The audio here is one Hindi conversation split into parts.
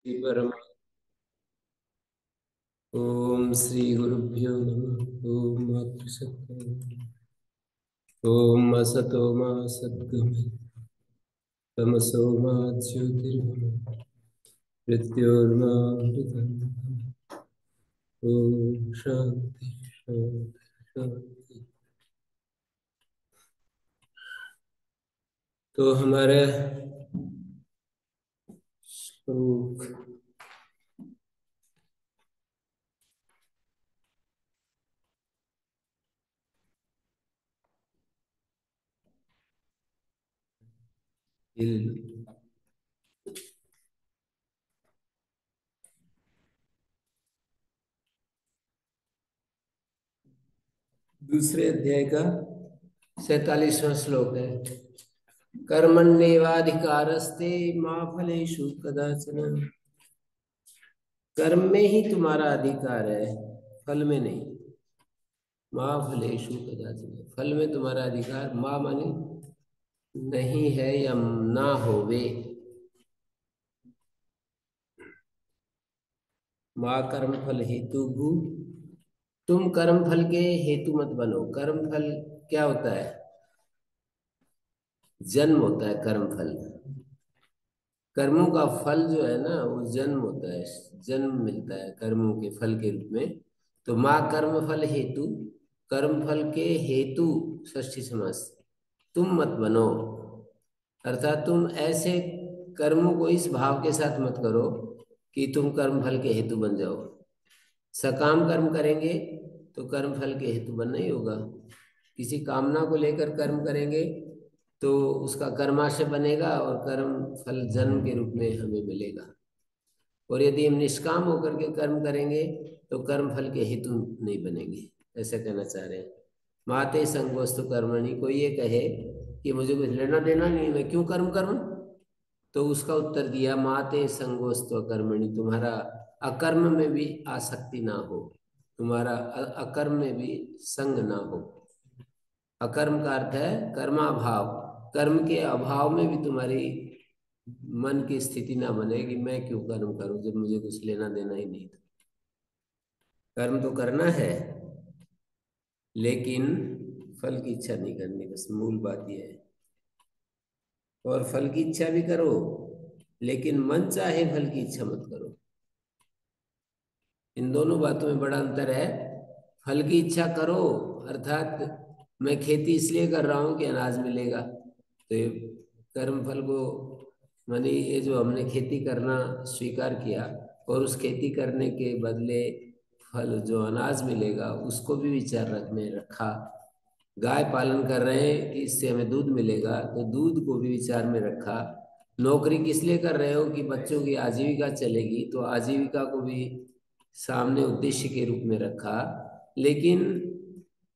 परम। ओम श्री गुरुभ्यो नमः। ओम मातृशक्ति। ओम असतो मा सद्गमय तमसो मा ज्योतिर्गमय मृत्योर्मा मृतंगमय। ओम शांति शांति शांति। तो हमारे श्लोक दूसरे अध्याय का 47वां श्लोक है। कर्मण्येवाधिकारस्ते मा फलेषु कदाचन। कर्म में ही तुम्हारा अधिकार है, फल में नहीं। माँ फलेषु कदाचन, फल में तुम्हारा अधिकार माँ माने नहीं है या ना होवे। माँ कर्म फल हेतु भू। तुम कर्म फल के हेतु मत बनो। कर्म फल क्या होता है? जन्म होता है कर्म फल। कर्मों का फल जो है ना, वो जन्म होता है। जन्म मिलता है कर्मों के फल के रूप में। तो माँ कर्म फल हेतु, कर्म फल के हेतु षष्ठी समास तुम मत बनो। अर्थात तुम ऐसे कर्मों को इस भाव के साथ मत करो कि तुम कर्म फल के हेतु बन जाओ। सकाम कर्म करेंगे तो कर्म फल के हेतु बनना ही होगा। किसी कामना को लेकर कर्म करेंगे तो उसका कर्माशय बनेगा और कर्म फल जन्म के रूप में हमें मिलेगा। और यदि हम निष्काम होकर के कर्म करेंगे तो कर्म फल के हेतु नहीं बनेंगे। ऐसा कहना चाह रहे हैं। माते संगोस्तु कर्मणि। कोई ये कहे कि मुझे कुछ लेना देना नहीं, मैं क्यों कर्म करूं? तो उसका उत्तर दिया, माते संगोस्तु कर्मणि। तुम्हारा अकर्म में भी आसक्ति ना हो, तुम्हारा अकर्म में भी संग ना हो। अकर्म का अर्थ है कर्माभाव। कर्म के अभाव में भी तुम्हारी मन की स्थिति ना बने कि मैं क्यों कर्म करूं जब मुझे कुछ लेना देना ही नहीं था। कर्म तो करना है, लेकिन फल की इच्छा नहीं करनी, बस मूल बात यह है। और फल की इच्छा भी करो, लेकिन मन चाहे फल की इच्छा मत करो। इन दोनों बातों में बड़ा अंतर है। फल की इच्छा करो, अर्थात मैं खेती इसलिए कर रहा हूं कि अनाज मिलेगा। तो ये कर्म फल को, माने ये जो हमने खेती करना स्वीकार किया और उस खेती करने के बदले फल जो अनाज मिलेगा उसको भी विचार रखने रखा। गाय पालन कर रहे हैं कि इससे हमें दूध मिलेगा, तो दूध को भी विचार में रखा। नौकरी किस लिए कर रहे हो कि बच्चों की आजीविका चलेगी, तो आजीविका को भी सामने उद्देश्य के रूप में रखा। लेकिन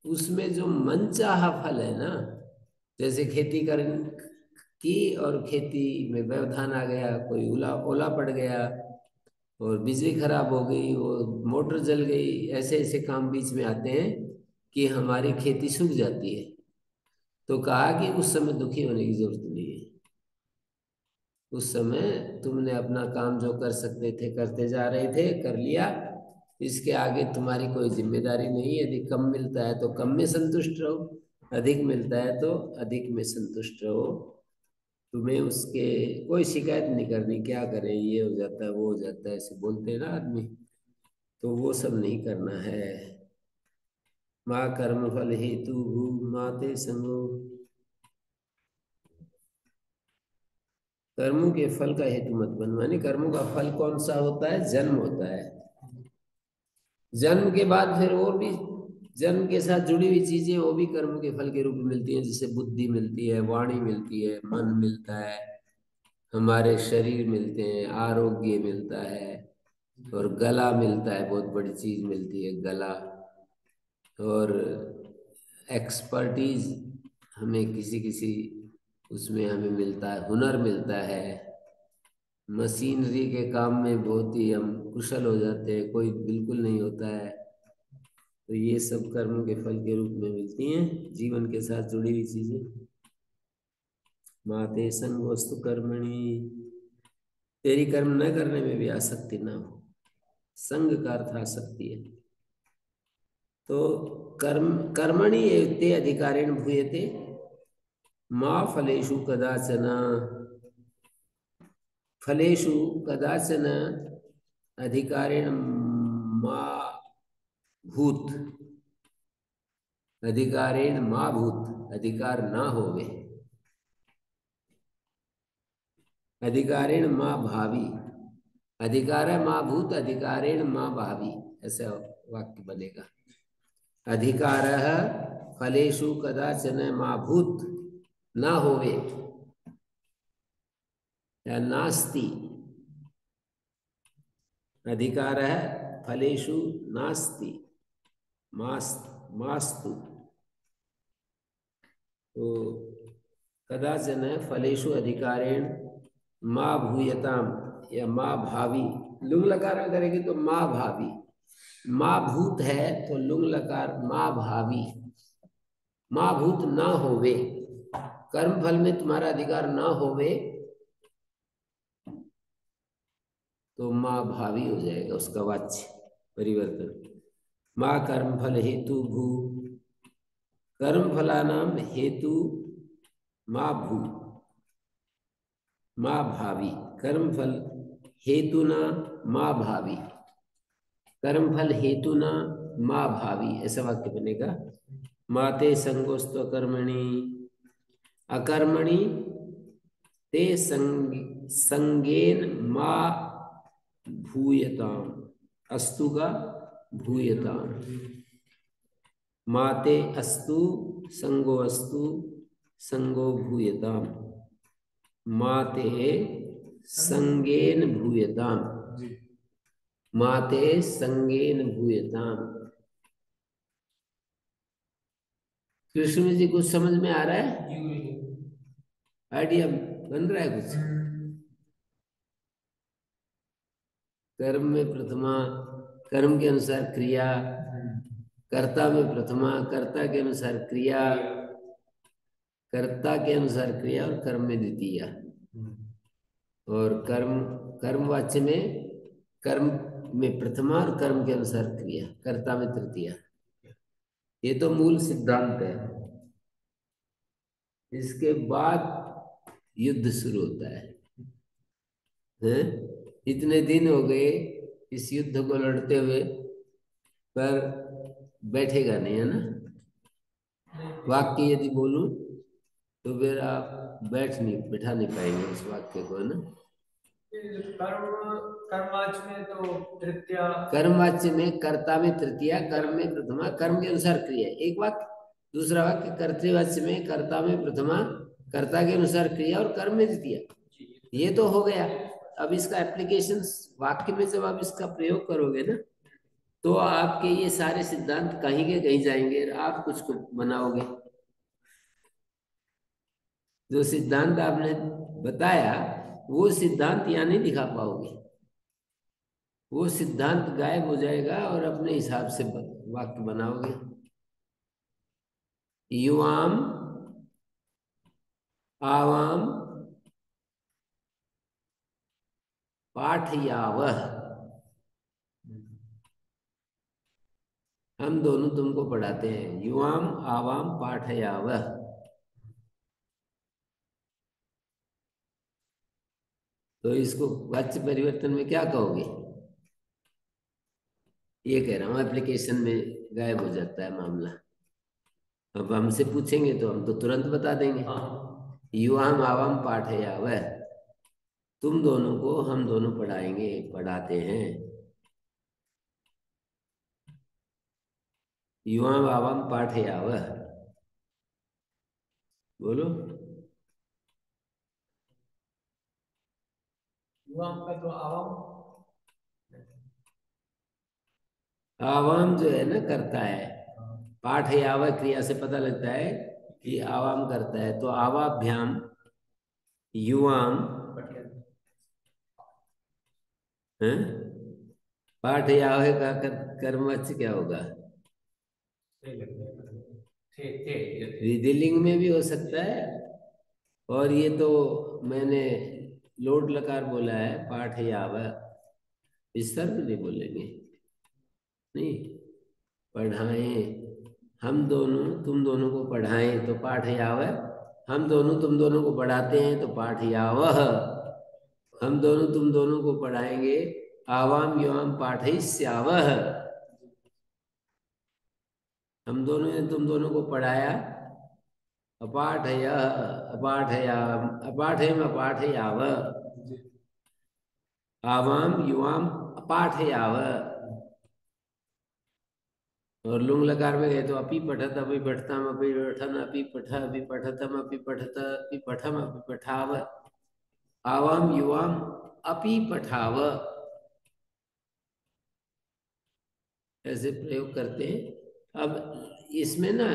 उसमें जो मनचाहा फल है ना, जैसे खेती कर की और खेती में व्यवधान आ गया, कोई ओला ओला पड़ गया और बिजली खराब हो गई, वो मोटर जल गई, ऐसे ऐसे काम बीच में आते हैं कि हमारी खेती सूख जाती है। तो कहा कि उस समय दुखी होने की जरूरत नहीं है। उस समय तुमने अपना काम जो कर सकते थे करते जा रहे थे, कर लिया। इसके आगे तुम्हारी कोई जिम्मेदारी नहीं है। यदि कम मिलता है तो कम में संतुष्ट रहो, अधिक मिलता है तो अधिक में संतुष्ट रहो। तुम्हें उसके कोई शिकायत नहीं करनी, क्या करें ये हो जाता है वो हो जाता है, ऐसे बोलते हैं ना आदमी। तो वो सब नहीं करना है। माँ कर्म फल हेतु माते संगो। कर्मों के फल का हेतु मत बन, माने कर्मों का फल कौन सा होता है? जन्म होता है। जन्म के बाद फिर और भी जन्म के साथ जुड़ी हुई चीजें, वो भी कर्म के फल के रूप में मिलती हैं। जैसे बुद्धि मिलती है, वाणी मिलती है, मन मिलता है, हमारे शरीर मिलते हैं, आरोग्य मिलता है, और गला मिलता है। बहुत बड़ी चीज मिलती है गला। और एक्सपर्टीज हमें किसी किसी उसमें हमें मिलता है, हुनर मिलता है। मशीनरी के काम में बहुत ही हम कुशल हो जाते हैं, कोई बिल्कुल नहीं होता है। तो ये सब कर्मों के फल के रूप में मिलती हैं, जीवन के साथ जुड़ी हुई चीजें। माते संग वस्तु कर्मणि। तेरी कर्म न करने में भी आसक्ति ना हो। संग का अर्थ आसक्ति है। तो कर्मणि एते अधिकारेण भूयते मा फलेषु कदाचन। फलेषु कदाचन अधिकारेण मा भूत। अधिकारेण मा भूत, अधिकार ना होवे। अधिकारेण मा भावी, अधिकार है मा भूत, अधिकारेण मा भावी, ऐसा वाक्य बनेगा। अधिकार फलेषु कदाचन मा भूत ना होवे या नास्ति। अधिकार फलेषु नास्ति मास्तु। तो कदाचन फलेषु अधिकारेण माँ भूयताम या माँ भावी, लुंग लकार में करेंगे तो माँ भावी। माँ भूत है तो लुंग लकार माँ भावी। माँ भूत ना होवे, कर्म फल में तुम्हारा अधिकार ना होवे तो माँ भावी हो जाएगा उसका वाच्य परिवर्तन। माँ कर्म फल हेतु भू, कर्म फलानाम हेतु माँ भू माँ भावी। कर्म फल हेतु ना माँ भावी, कर्म फल हेतु ना माँ भावी, ऐसा वाक्य बनेगा। माते संगोस्तु अकर्मणि, अकर्मणि ते संगेन माँ भूयताम। अस्तु का भूयताम। माते अस्तु संगो अस्तु संगो भूयताम। माते संगेन भूयताम। माते संगेन भूयताम। कृष्ण जी कुछ समझ में आ रहा है? आइडिया बन रहा है कुछ? कर्म में प्रथमा, कर्म के अनुसार क्रिया, कर्ता में प्रथमा, कर्ता के अनुसार क्रिया, कर्ता के अनुसार क्रिया और कर्म में द्वितीय। और कर्मवाच्य में कर्म में प्रथमा और कर्म के अनुसार क्रिया, कर्ता में तृतीया। ये तो मूल सिद्धांत है। इसके बाद युद्ध शुरू होता है, हैं? इतने दिन हो गए इस युद्ध को लड़ते हुए, पर बैठेगा नहीं, है ना? वाक्य यदि बोलूं तो फिर आप बैठा नहीं पाएंगे उस वाक्य को, है ना? कर्मवाच्य में तो तृतीया, कर्मवाच्य में कर्ता में तृतीया, कर्म में प्रथमा, कर्म के अनुसार क्रिया, एक वाक्य। दूसरा वाक्य कर्तृवाच्य में कर्ता में प्रथमा, कर्ता के अनुसार क्रिया और कर्म में द्वितीया। ये तो हो गया। अब इसका एप्लीकेशन वाक्य में जब आप इसका प्रयोग करोगे ना, तो आपके ये सारे सिद्धांत कहीं के कहीं जाएंगे और आप कुछ बनाओगे। जो सिद्धांत आपने बताया वो सिद्धांत यहाँ नहीं दिखा पाओगे। वो सिद्धांत गायब हो जाएगा और अपने हिसाब से वाक्य बनाओगे। युवाम आवाम पाठयावह, हम दोनों तुमको पढ़ाते हैं। युवाम आवाम पाठयावह, तो इसको वाच्य परिवर्तन में क्या कहोगे? ये कह रहा हूं एप्लीकेशन में गायब हो जाता है मामला। अब हमसे पूछेंगे तो हम तो तुरंत बता देंगे। युवाम आवाम पाठयावह, तुम दोनों को हम दोनों पढ़ाएंगे, पढ़ाते हैं। युवाम आवाम पाठयावह, बोलो। युवाम का तो आवाम जो है ना करता है। पाठयावह क्रिया से पता लगता है कि आवाम करता है, तो आवाभ्याम युवाम है। पाठयावह का कर्मवाच्य क्या होगा? विधिलिंग में भी हो सकता है। और ये तो मैंने लोट लकार बोला है पाठयाव, विसर्ग नहीं बोलेंगे, नहीं, पढ़ाएं, हम दोनों तुम दोनों को पढ़ाएं तो पाठयाव, हम दोनों तुम दोनों को पढ़ाते हैं तो पाठयावह, हम दोनों तुम दोनों को पढ़ाएंगे, आवाम युवाम पाठयिष्यावह, हम दोनों ने तुम दोनों को पढ़ाया, अपाठय अपाठयाम अपाठयम अपाठयाव, आवाम युवाम अपाठयाव, और लुंग लकार में गए तो अपि पठत अपि पठतम अपि पठन अपि पठ अपि पठतम अपि पठत अपि पठम अपि पठाव, आवाम युवाम अपि पठाव, ऐसे प्रयोग करते हैं। अब इसमें ना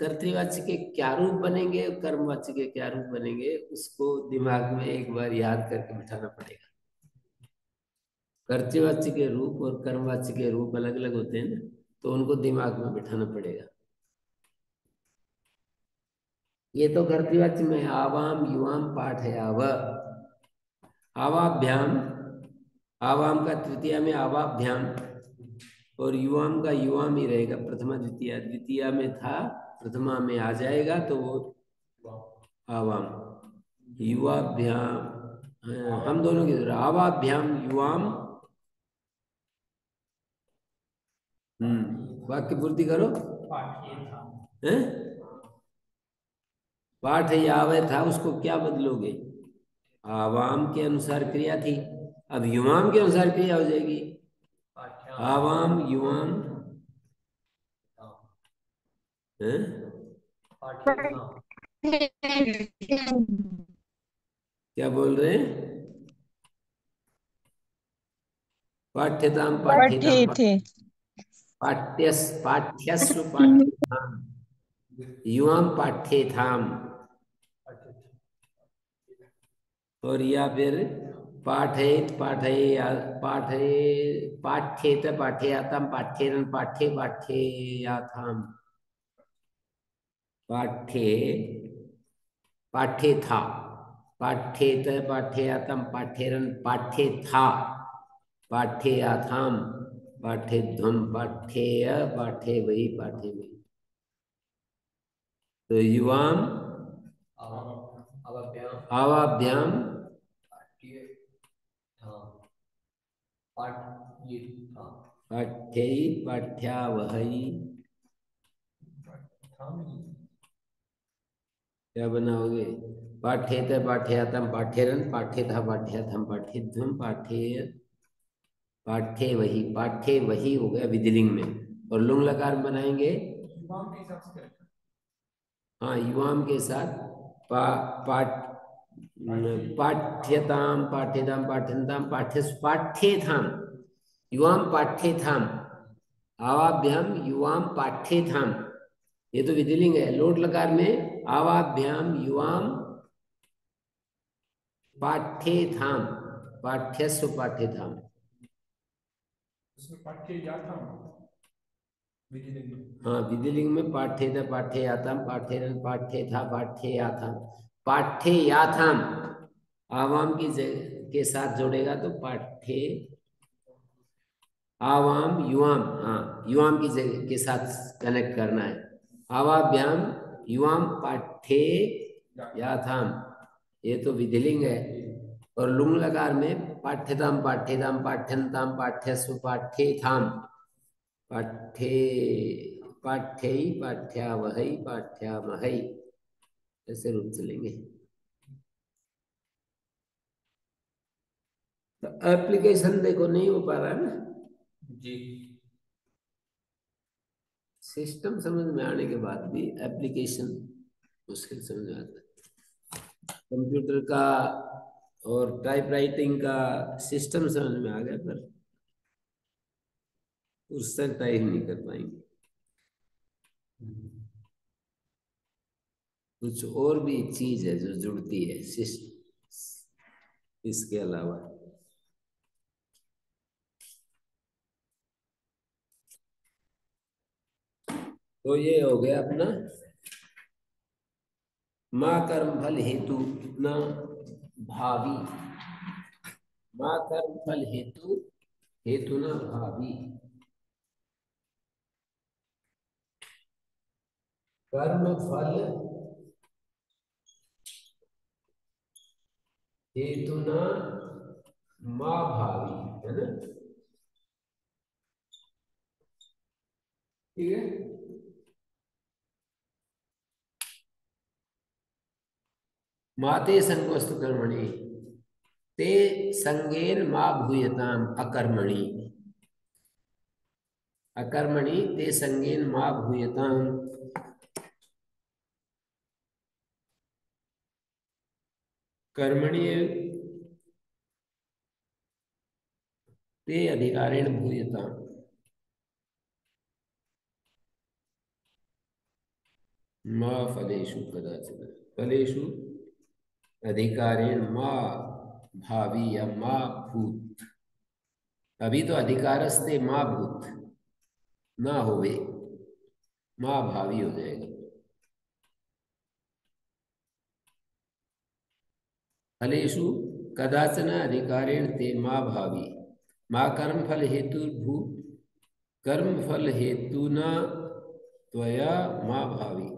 कर्तृवाच्य के क्या रूप बनेंगे और कर्मवाच्य के क्या रूप बनेंगे, उसको दिमाग में एक बार याद करके बिठाना पड़ेगा। कर्तृवाच्य के रूप और कर्मवाच्य के रूप अलग अलग होते हैं ना, तो उनको दिमाग में बिठाना पड़ेगा। ये तो कर्तृवाच्य में आवाम युवाम पाठयाव, आवाभ्याम, आवाम का तृतीया में आवाभ्याम, और युवाम का युवाम ही रहेगा, प्रथमा द्वितीया, द्वितीया में था प्रथमा में आ जाएगा तो वो आवाम, युवाभ्याम, हम दोनों की तरह आवाभ्याम युवाम, वाक्य पूर्ति करो, हैं, पाठ यावे था उसको क्या बदलोगे, आवाम के अनुसार क्रिया थी, अब युवाम के अनुसार क्रिया हो जाएगी, आवाम युवाम, हैं, क्या बोल रहे हैं, पाठ्यताम पाठ्यताम पढ़े थे। पाठ्यस पाठ्यस्व पाठ्यताम युवाम पाठ्यताम, और या फिर पाठयेत पाठये पाठये पाठ्येत पाठयाताम पाठ्येरन पाठ्ये पाठ्येयाथाम, पाठ्ये पाठ्ये था, पाठ्येत पाठयाताम पाठ्येरन पाठ्ये था, पाठ्येयाथाम पाठ्यध्वम पाठ्येय पाठ्ये वही पाठ्ये वही, तो युवाम आवाभ्याम पाठ्यै पाठ्यावहै, क्या बनाओगे, पाठ्येत पाठयातम पाठ्यरन पाठ्यथा पाठ्याथम पाठ्यध्वम पाठ्येय पाठ्ये वही हो गया विधिलिंग में, और लुंग लकार बनाएंगे, हाँ युवाम के साथ पाठ पाठ्यताम पाठ्यताम पाठ्यताम पाठ्येथाम युवाम पाठ्येथाम, आवाभ्याम युवाम पाठ्येथाम, ये तो विधिलिंग है। लोट लकार में आवाभ्याम युवाम पाठ्येथाम, पाठ्यस्व पाठ्येथाम, उसमें पाठ्येयाथाम विधिलिंग में, हाँ विधिलिंग में पाठ्येत पाठ्येयाथाम पाठ्येरन पाठ्येथा पाठ्येयाथाम पाठ्येयाथाम, आवाम की के साथ जोड़ेगा तो पाठ्ये आवाम युवाम, हाँ युवाम की जगह के साथ कनेक्ट करना है, आवाभ्याम युवाम पाठ्ये याथाम, ये तो विधिलिंग है। और लुंग लकार में पाठ्यताम पाठ्यताम पाठ्यंताम पाठ्यस्व पाठ्येथाम पाठ्ये पाठ्यै पाठ्यावहै पाठ्यामहै, ऐसे रूप चलेंगे। तो एप्लीकेशन देखो नहीं हो पा रहा है ना जी, सिस्टम समझ में आने के बाद भी एप्लीकेशन मुश्किल समझ में आता है। कंप्यूटर का और टाइपराइटिंग का सिस्टम समझ में आ गया, पर उस तक टाइप नहीं कर पाएंगे। कुछ और भी चीज है जो जुड़ती है इसके अलावा। तो ये हो गया अपना माँ कर्म फल हेतु ना, भावी। मा कर्म फल हेतु, हेतु न भावी। कर्म फल हेतु न मा भावी, है ना? ठीक है। माते संगोस्तु कर्मणि ते संगेन मा भूयताम अकर्मणि। अकर्मणि ते संगेन मा भूयताम। कर्मणि ते अधिकारेण भूयताम। मा फलेषु कदाचित्। फलेषु अधिकारेण मा भावी या मा भूत। अभी तो अधिकारस्ते मा भूत ना होवे, मा भावी हो जाएगा। फलेषु कदाचन अधिकारेण ते मा भावी। मा कर्म फल हेतु भू, कर्म फल हेतु न त्वया मा भावी।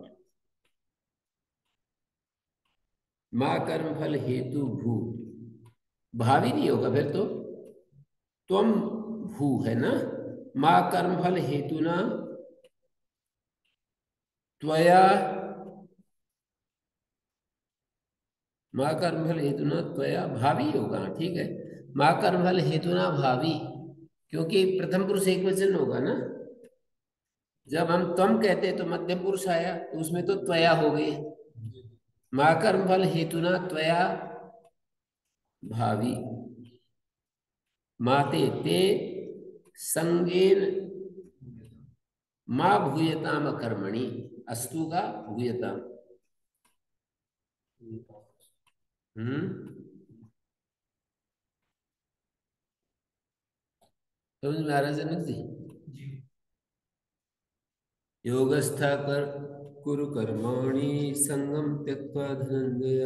मा कर्म फल हेतु भू, भावी नहीं होगा फिर तो, त्वम भू है ना। मा कर्म फल हेतु न त्वया, मा कर्म फल हेतु न त्वया भावी होगा, ठीक है। मा कर्म फल हेतु न भावी, क्योंकि प्रथम पुरुष एक वचन होगा ना। जब हम त्वम कहते तो मध्यम पुरुष आया तो उसमें तो त्वया हो गई। मा कर्म फल हेतु न त्वया भावी। माते ते संगेन मा भूयताम कर्मणि। अस्तु का भूयताम। समझ में आ रहा है जनक जी? योगस्था कर कुरु कर्माणि संगम त्यक्त्वा धनंजय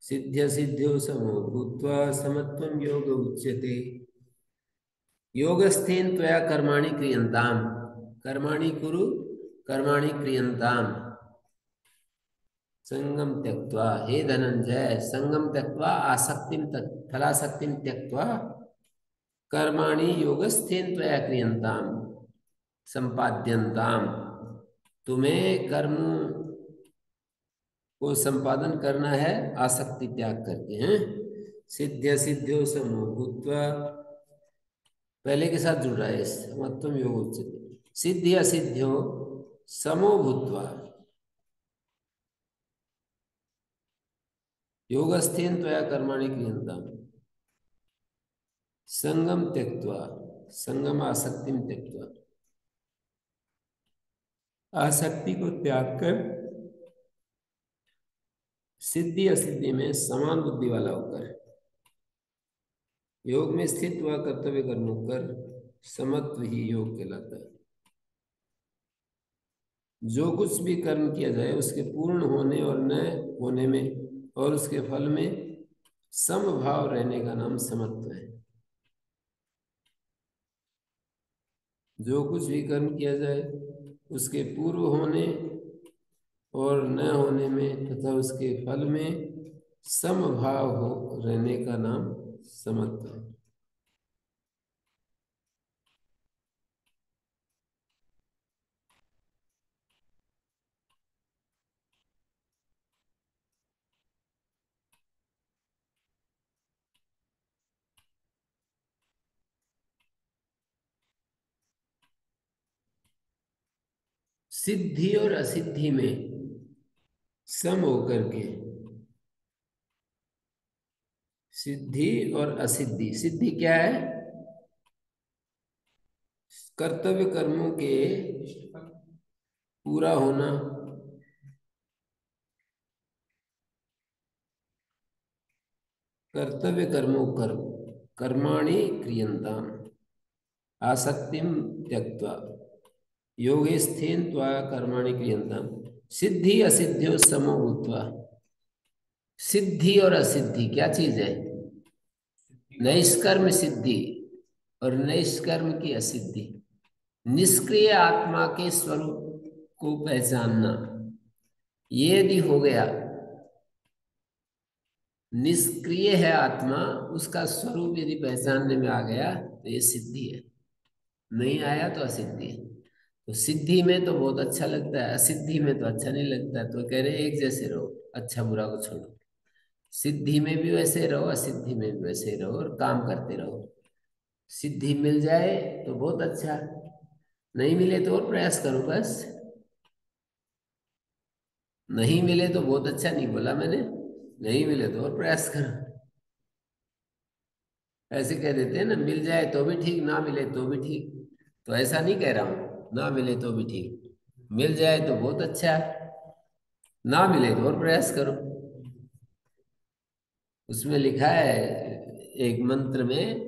सिद्ध्य सिद्ध्यो समो भूत्वा समत्वं योग उच्यते। योगस्थेन त्वया कर्माणि क्रियन्ताम। कर्माणि कुरु कर्माणि क्रियन्ताम। संगम त्यक्त्वा, हे धनंजय, संगम त्यक्त्वा आसक्तिम फलासक्तिम त्यक्त्वा कर्माणि योगस्थेन त्वया क्रियन्ताम संपाद्यन्ताम। तुम्हें कर्म को संपादन करना है आसक्ति त्याग करके, हैं। सिद्ध्य सिद्ध्यो समो भूत्वा, पहले के साथ जुड़ रहा है समत्वम योग उच्यते। सिद्धि असिद्ध्यो समो भूत्वा योगस्थेन त्वया कर्माणि क्रियन्ताम संगम त्यक्त्वा, संगम आसक्तिम त्यक्त्वा, आसक्ति को त्याग कर सिद्धि असिद्धि में समान बुद्धि वाला होकर योग में स्थित हुआ कर्तव्य कर्मों कर समत्व ही योग कहलाता है। जो कुछ भी कर्म किया जाए उसके पूर्ण होने और न होने में और उसके फल में समभाव रहने का नाम समत्व है। जो कुछ भी कर्म किया जाए उसके पूर्व होने और न होने में तथा उसके फल में समभाव हो रहने का नाम समत्व है। सिद्धि और असिद्धि में सम होकर के, सिद्धि और असिद्धि, सिद्धि क्या है? कर्तव्य कर्मों के पूरा होना, कर्तव्य कर्मों कर्म कर्माणि क्रियन्ताम आसक्तिम त्यक्त्वा योगे स्थिन त्वा कर्माणि क्रियन्ताम सिद्धि असिद्ध्यो समो भूत्वा। सिद्धि और असिद्धि क्या चीज है? नैष्कर्म सिद्धि और नैष्कर्म की असिद्धि। निष्क्रिय आत्मा के स्वरूप को पहचानना, ये यदि हो गया, निष्क्रिय है आत्मा, उसका स्वरूप यदि पहचानने में आ गया तो ये सिद्धि है। नहीं आया तो असिद्धि है। तो सिद्धि में तो बहुत अच्छा लगता है, असिद्धि में तो अच्छा नहीं लगता। तो कह रहे एक जैसे रहो, अच्छा बुरा को छोड़ो। सिद्धि में भी वैसे रहो, असिद्धि में भी वैसे रहो, और काम करते रहो। सिद्धि मिल जाए तो बहुत अच्छा, नहीं मिले तो और प्रयास करो बस। नहीं मिले तो बहुत अच्छा नहीं बोला मैंने, नहीं मिले तो और प्रयास करो। ऐसे कह देते हैं ना, मिल जाए तो भी ठीक, ना मिले तो भी ठीक। तो ऐसा नहीं कह रहा हूं, ना मिले तो भी ठीक, मिल जाए तो बहुत अच्छा है, ना मिले तो और प्रयास करो। उसमें लिखा है एक मंत्र में,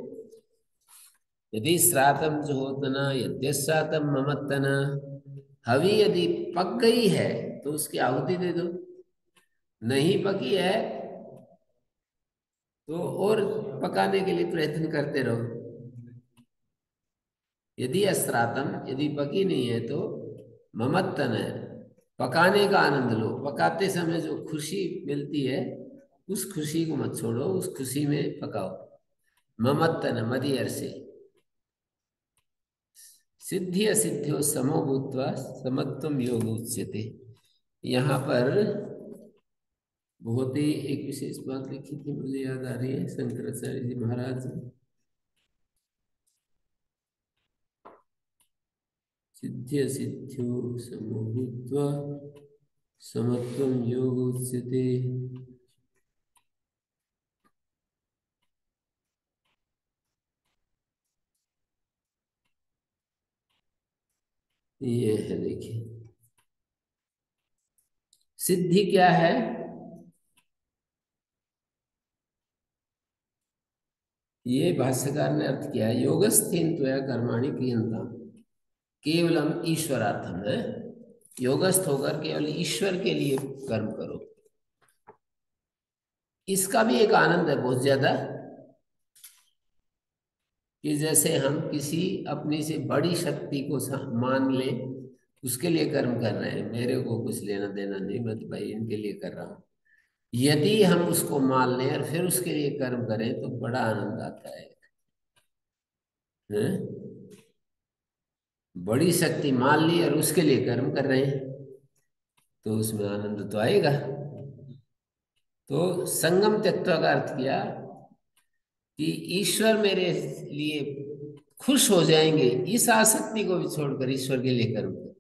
यदि श्रातम जो होतना यद्य श्रातम ममत्तना, हवि यदि पक गई है तो उसकी आहुति दे दो, नहीं पकी है तो और पकाने के लिए प्रयत्न करते रहो। यदि अश्रातम, यदि पकी नहीं है तो ममत्तन है, पकाने का आनंद लो। पकाते समय जो खुशी मिलती है, उस खुशी को मत छोड़ो, उस खुशी में पकाओ। ममत्तन मदियर से। सिद्धि असिद्ध्यो समो भूत्वा समत्वम योग उच्यते। यहाँ पर बहुत ही एक विशेष बात लिखी थी, मुझे याद आ रही है, शंकराचार्य जी महाराज। सिद्धि असिद्ध्यो समो भूत्वा समत्वम योग उच्यते। ये है, देखिए सिद्धि क्या है। ये भाष्यकार ने अर्थ किया है, योगस्थेन त्वया कर्माणि क्रियन्ताम, केवलम ईश्वरार्थम है। योगस्थ होकर केवल ईश्वर के लिए कर्म करो। इसका भी एक आनंद है बहुत ज्यादा, कि जैसे हम किसी अपनी से बड़ी शक्ति को मान लें, उसके लिए कर्म कर रहे हैं, मेरे को कुछ लेना देना नहीं, मैं तो भाई इनके लिए कर रहा हूँ। यदि हम उसको मान लें और फिर उसके लिए कर्म करें तो बड़ा आनंद आता है। हैं? बड़ी शक्ति मान ली और उसके लिए कर्म कर रहे हैं, तो उसमें आनंद तो आएगा। तो संगम तत्व का अर्थ किया कि ईश्वर मेरे लिए खुश हो जाएंगे, इस आसक्ति को भी छोड़कर ईश्वर के लिए कर्म करो।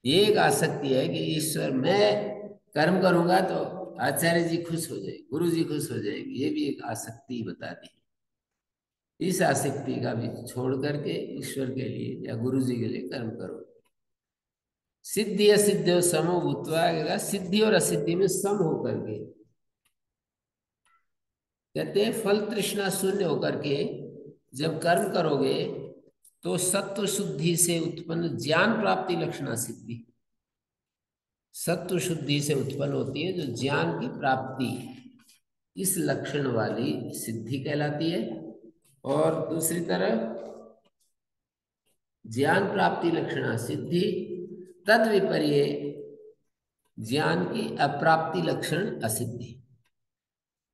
ये एक आसक्ति है कि ईश्वर, मैं कर्म करूंगा तो आचार्य जी खुश हो जाएंगे, गुरु जी खुश हो जाएंगे, ये भी एक आसक्ति बता दी। इस आसक्ति का भी छोड़ करके ईश्वर के लिए या गुरु जी के लिए कर्म करो। सिद्धि असिद्धि समो भूत्वा, सिद्धि और असिद्धि में सम होकर के, कहते हैं फल तृष्णा शून्य होकर के जब कर्म करोगे तो सत्व शुद्धि से उत्पन्न ज्ञान प्राप्ति लक्षणा सिद्धि, सत्व शुद्धि से उत्पन्न होती है जो ज्ञान की प्राप्ति, इस लक्षण वाली सिद्धि कहलाती है। और दूसरी तरफ ज्ञान प्राप्ति लक्षणा सिद्धि, तद विपर्य ज्ञान की अप्राप्ति लक्षण असिद्धि।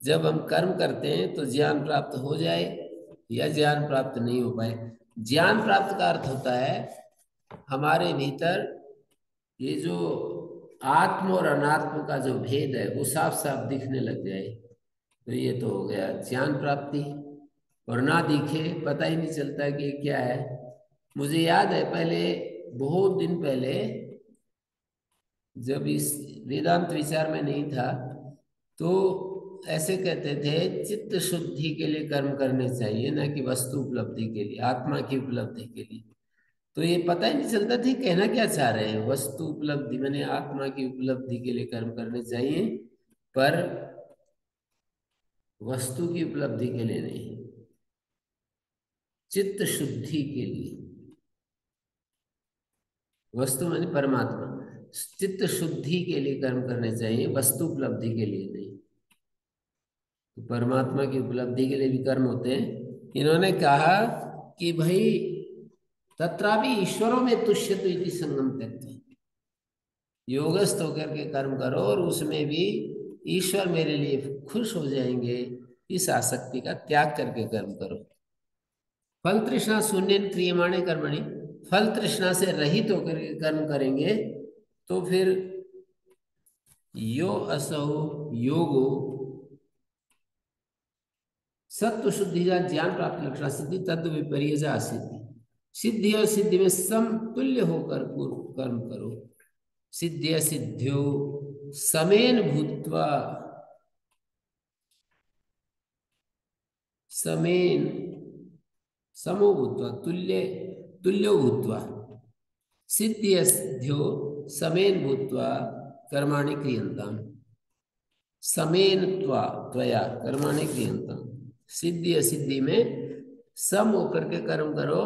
जब हम कर्म करते हैं तो ज्ञान प्राप्त हो जाए या ज्ञान प्राप्त नहीं हो पाए, ज्ञान प्राप्त का अर्थ होता है हमारे भीतर ये जो आत्म और अनात्म का जो भेद है वो साफ साफ दिखने लग जाए, तो ये तो हो गया ज्ञान प्राप्ति। और ना दिखे, पता ही नहीं चलता कि ये क्या है। मुझे याद है पहले, बहुत दिन पहले, जब इस वेदांत विचार में नहीं था, तो ऐसे कहते थे चित्त शुद्धि के लिए कर्म करने चाहिए, ना कि वस्तु उपलब्धि के लिए, आत्मा की उपलब्धि के लिए। तो ये पता ही नहीं चलता था कहना क्या चाह रहे हैं। वस्तु उपलब्धि मैंने आत्मा की उपलब्धि के लिए कर्म करने चाहिए, पर वस्तु की उपलब्धि के लिए नहीं, चित्त शुद्धि के लिए। वस्तु माने परमात्मा। चित्त शुद्धि के लिए कर्म करने चाहिए, वस्तु उपलब्धि के लिए नहीं। तो परमात्मा की उपलब्धि के लिए भी कर्म होते हैं। इन्होंने कहा कि भाई तत्रापि ईश्वरों में तुष्यतु इति संगम त्यक्त्वा, योगस्थ होकर के कर्म करो और उसमें भी ईश्वर मेरे लिए खुश हो जाएंगे, इस आसक्ति का त्याग करके कर्म करो। फल तृष्णा शून्य क्रियमाणे कर्मणि, फल तृष्णा से रहित होकर के कर्म करेंगे तो फिर यो असौ योगो सत्व शुद्धि जा ज्ञान प्राप्त लक्षण सिद्धि तत्व विपर्य सिद्धि, सिद्धि और सिद्धि में समतुल्य होकर पूर्व कर्म करो। सिद्ध्य सिद्ध्यो समेन भूत्वा, समेन समो भूत्वा तुल्य तुल्यो भूत्वा, सिद्ध्य सिद्ध्यो समेन भूत्वा कर्माणि क्रियन्ताम्, समेन त्वया कर्माणि क्रियन्ताम्, सिद्धि असिद्धि में सम होकर के कर्म करो।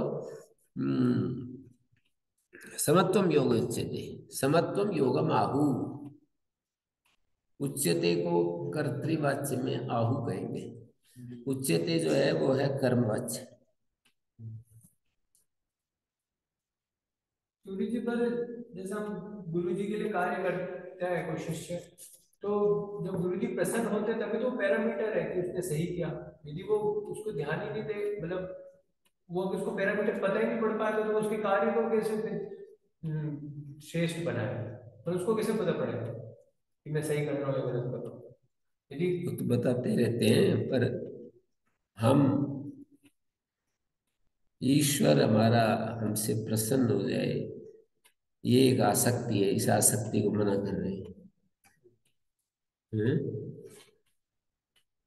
समत्वम योग उच्यते, समत्वम योगम आहु, उच्यते को कर्तृवाच्य में आहु कहेंगे, उच्यते जो है वो है कर्मवाच्य। गुरु जी पर जैसे हम गुरु जी के लिए कार्य करता है कोई शिष्य, तो जब गुरु जी प्रसन्न होते हैं तभी तो पैरामीटर है कि उसने सही किया। यदि वो उसको ध्यान ही नहीं दे, मतलब वो अगर उसको पैरामीटर पता ही नहीं पड़ पाएगा तो उसके कार्य को कैसे फिर श्रेष्ठ बनाए, तो उसको कैसे पता पड़ेगा कि मैं सही कर रहा हूँ या गलत कर रहा हूँ? यदि तो बताते रहते हैं, पर हम ईश्वर हमारा हमसे प्रसन्न हो जाए, ये एक आसक्ति है, इस आसक्ति को मना कर रहे हैं।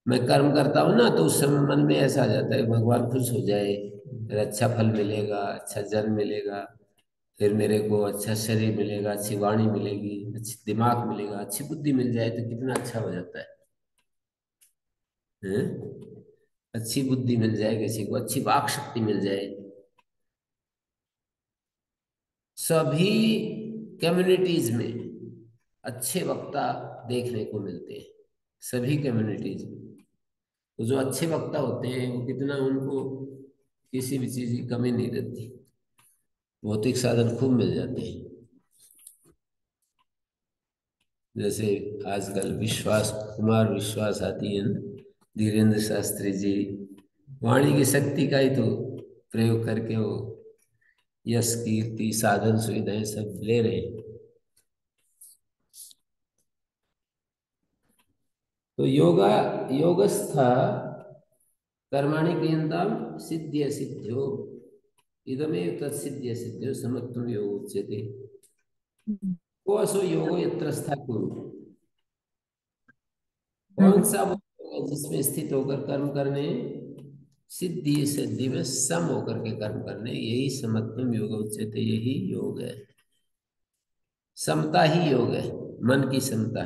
मैं कर्म करता हूँ ना तो उस समय मन में ऐसा आ जाता है भगवान खुश हो जाए, फिर अच्छा फल मिलेगा, अच्छा जन्म मिलेगा, फिर मेरे को अच्छा शरीर मिलेगा, अच्छी वाणी मिलेगी, अच्छी दिमाग मिलेगा, अच्छी बुद्धि मिल जाए तो कितना अच्छा हो जाता है? अच्छी बुद्धि मिल जाए, किसी को अच्छी वाक शक्ति मिल जाए। सभी कम्युनिटीज में अच्छे वक्ता देखने को मिलते हैं, सभी कम्युनिटीज में। तो जो अच्छे वक्ता होते हैं वो कितना, उनको किसी भी चीज की कमी नहीं रहती, भौतिक साधन खूब मिल जाते हैं। जैसे आजकल विश्वास, कुमार विश्वास आती है ना, धीरेन्द्र शास्त्री जी, वाणी की शक्ति का ही तो प्रयोग करके वो यश कीर्ति साधन सुविधाएं सब ले रहे हैं। तो योगा योगस्था कर्माणि क्रियन्ताम् सिद्ध्य सिद्ध्यो इदमेव तत्सिद्ध्य सिद्ध्यो समत्वम योग उच्यते। को असो योगो यत्र स्था कुरु, कौन सा वो योग है जिसमें स्थित होकर कर्म करने, सिद्धि सिद्धि में सम होकर के कर्म करने, यही समत्वम योग उच्यते, यही योग है। समता ही योग है, मन की समता।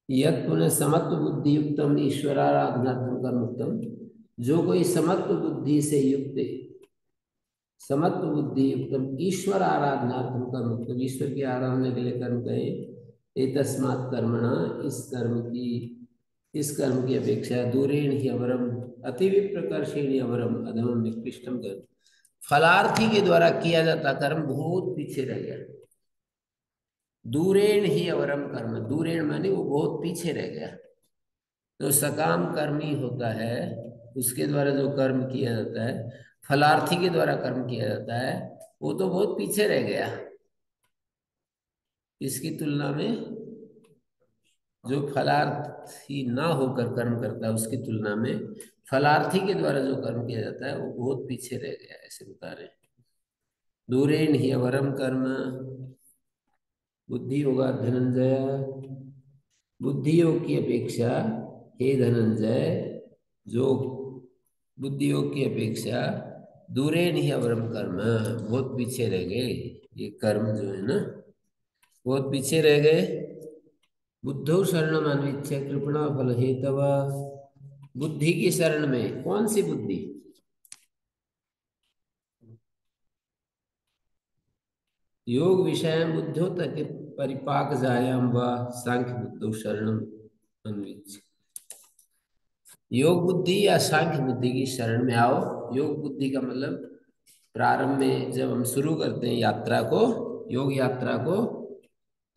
यद पुनः समत्व बुद्धि युक्तम ईश्वराराधनात्म कर्मुक्तम, जो कोई समत्व बुद्धि से युक्त, समत्व बुद्धि युक्तम ईश्वर आराधनात्म कर्मुक्तम, ईश्वर की आराधना के लिए कर्म करें। एतस्मात् कर्मणा, इस कर्म की अपेक्षा दूरेण ही अवरम, अति विप्रकर्षेण अवरम अधमम निकृष्टम कर्म, फलार्थी के द्वारा किया जाता कर्म बहुत पीछे रह गया। दूरेण ही अवरम कर्म, दूरेण माने वो बहुत पीछे रह गया। तो सकाम कर्मी होता है, उसके द्वारा जो कर्म किया जाता है, फलार्थी के द्वारा कर्म किया जाता है, वो तो बहुत पीछे रह गया। इसकी तुलना में जो फलार्थी ना होकर कर्म करता है, उसकी तुलना में फलार्थी के द्वारा जो कर्म किया जाता है वो बहुत पीछे रह गया, ऐसे बता रहे हैं। दूरेण ही अवरम कर्म, बुद्धि होगा धनंजय, बुद्धि योग की अपेक्षा, हे धनंजय, जो बुद्धि योग की अपेक्षा दूरे नहीं अवरम कर्म, बहुत पीछे रह गए। ये कर्म जो है ना बहुत पीछे रह गए। बुद्धो शरण अनविच्छ कृपणा फल हेतव, बुद्धि की शरण में, कौन सी बुद्धि? योग विषय बुद्धो तक परिपाक जायाम व सांख्य बुद्धो शरणम अन्विच्छ। योग बुद्धि या सांख्य बुद्धि की शरण में आओ। योग बुद्धि का मतलब प्रारंभ में जब हम शुरू करते हैं यात्रा को, योग यात्रा को,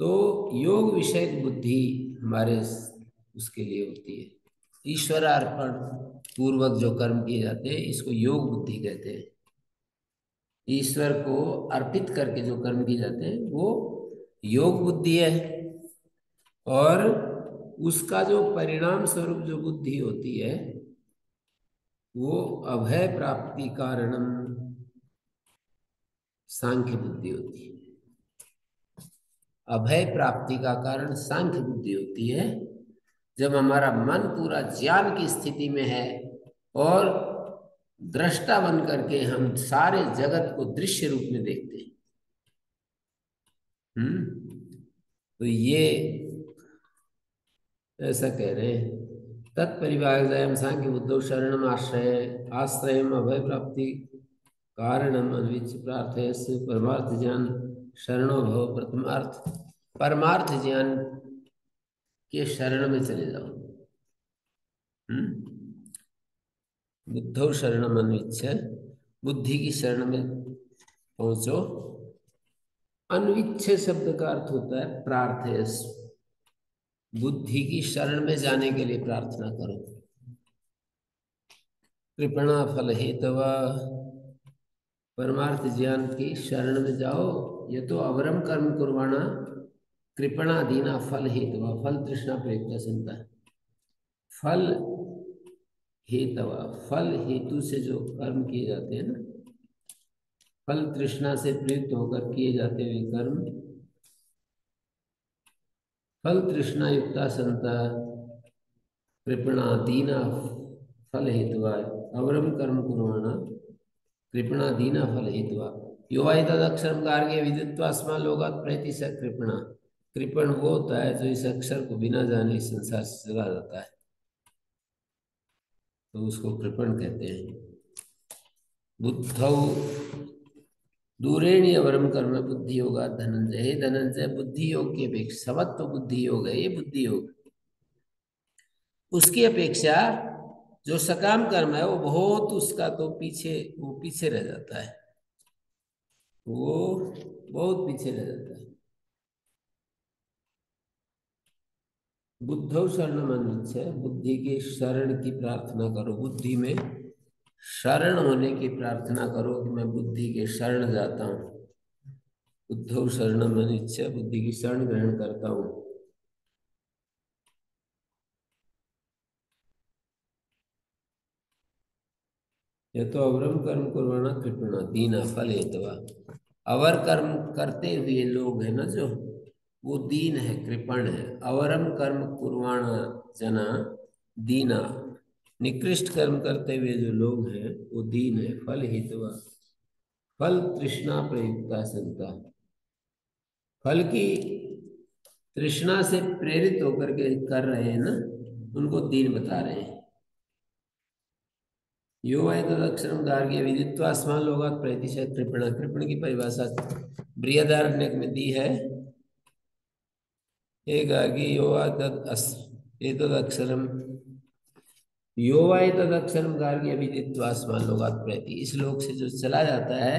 तो योग विषय बुद्धि हमारे उसके लिए होती है। ईश्वर अर्पण पूर्वक जो कर्म किए जाते हैं इसको योग बुद्धि कहते हैं। ईश्वर को अर्पित करके जो कर्म किए जाते हैं वो योग बुद्धि है। और उसका जो परिणाम स्वरूप जो बुद्धि होती है वो अभय प्राप्ति कारणम सांख्य बुद्धि होती है। अभय प्राप्ति का कारण सांख्य बुद्धि होती है जब हमारा मन पूरा ज्ञान की स्थिति में है और दृष्टा बन करके हम सारे जगत को दृश्य रूप में देखते हैं। तो ये ऐसा कह रहे हैं, तत्परिभाषायाम सांख्य बुद्धौ शरणम आश्रयम अभय प्राप्ति कारणम अन्विच्छ प्रार्थयस्य परमार्थ ज्ञान शरणो भव। प्रथमार्थ परमार्थ ज्ञान के शरण में चले जाओ। बुद्धौ शरणम अन्विच्छ, बुद्धि की शरण में पहुंचो। अन्विच्छ शब्द का अर्थ होता है प्रार्थयस्य, बुद्धि की शरण में जाने के लिए प्रार्थना करो। कृपणा फल हेतवा, परमार्थ ज्ञान की शरण में जाओ। ये तो अवरम कर्म कुर्वाणा कृपणादीना फल हेतवा, फल तृष्णा प्रयुक्त संता है। फल हेतवा, फल हेतु से जो कर्म किए जाते हैं ना, फल तृष्णा से प्रयुक्त होकर किए जाते हुए कर्म, फल तृष्णा युक्ता संता कृपणादीना फल हेतवा, अवरम कर्म कुर्वाणा कृपणादीना फल हेतवा यो तदक्षरम गार्ग्य विदित्वा स्मा लोगात प्रति स कृपणा। कृपण वो होता है जो इस अक्षर को बिना जाने इस संसार से चला जाता है, तो उसको कृपण कहते हैं। बुद्धौ दूरेण अवरम कर्म बुद्धि योगा धनंजय। हे धनंजय, बुद्धि योग की अपेक्षा, सवत्व बुद्धि योग है ये बुद्धि योग, उसकी अपेक्षा जो सकाम कर्म है वो बहुत, उसका तो पीछे, वो पीछे रह जाता है, वो बहुत पीछे रह जाता है। बुद्धौ शरण अन्विच्छ, बुद्धि के शरण की प्रार्थना करो। बुद्धि में शरण होने की प्रार्थना करो कि मैं बुद्धि के शरण जाता हूँ। बुद्धौ शरण अन्विच्छ, बुद्धि की शरण ग्रहण करता हूँ। यह तो अवरम कर्म कुर्वाणा कृपणा दीना फल हेतवा। अवर कर्म करते हुए लोग है ना जो, वो दीन है, कृपण है। अवरम कर्म कुर्वाणा जना दीना, निकृष्ट कर्म करते हुए जो लोग हैं वो दीन है। फल हेतवा, फल तृष्णा प्रयुक्ता संता, फल की तृष्णा से प्रेरित होकर के कर रहे हैं ना, उनको दीन बता रहे हैं। यो है तदक्षरम गार्ग्य विदित्वा स्मरण लोगात प्रतिशत कृपण। कृपण की परिभाषा बृहदारण्यक में दी है। हे गार्गी यो तदक्षरम, यो तदक्षरम गार्ग्य विदित्वा स्मरण लोगात प्रति, इस लोक से जो चला जाता है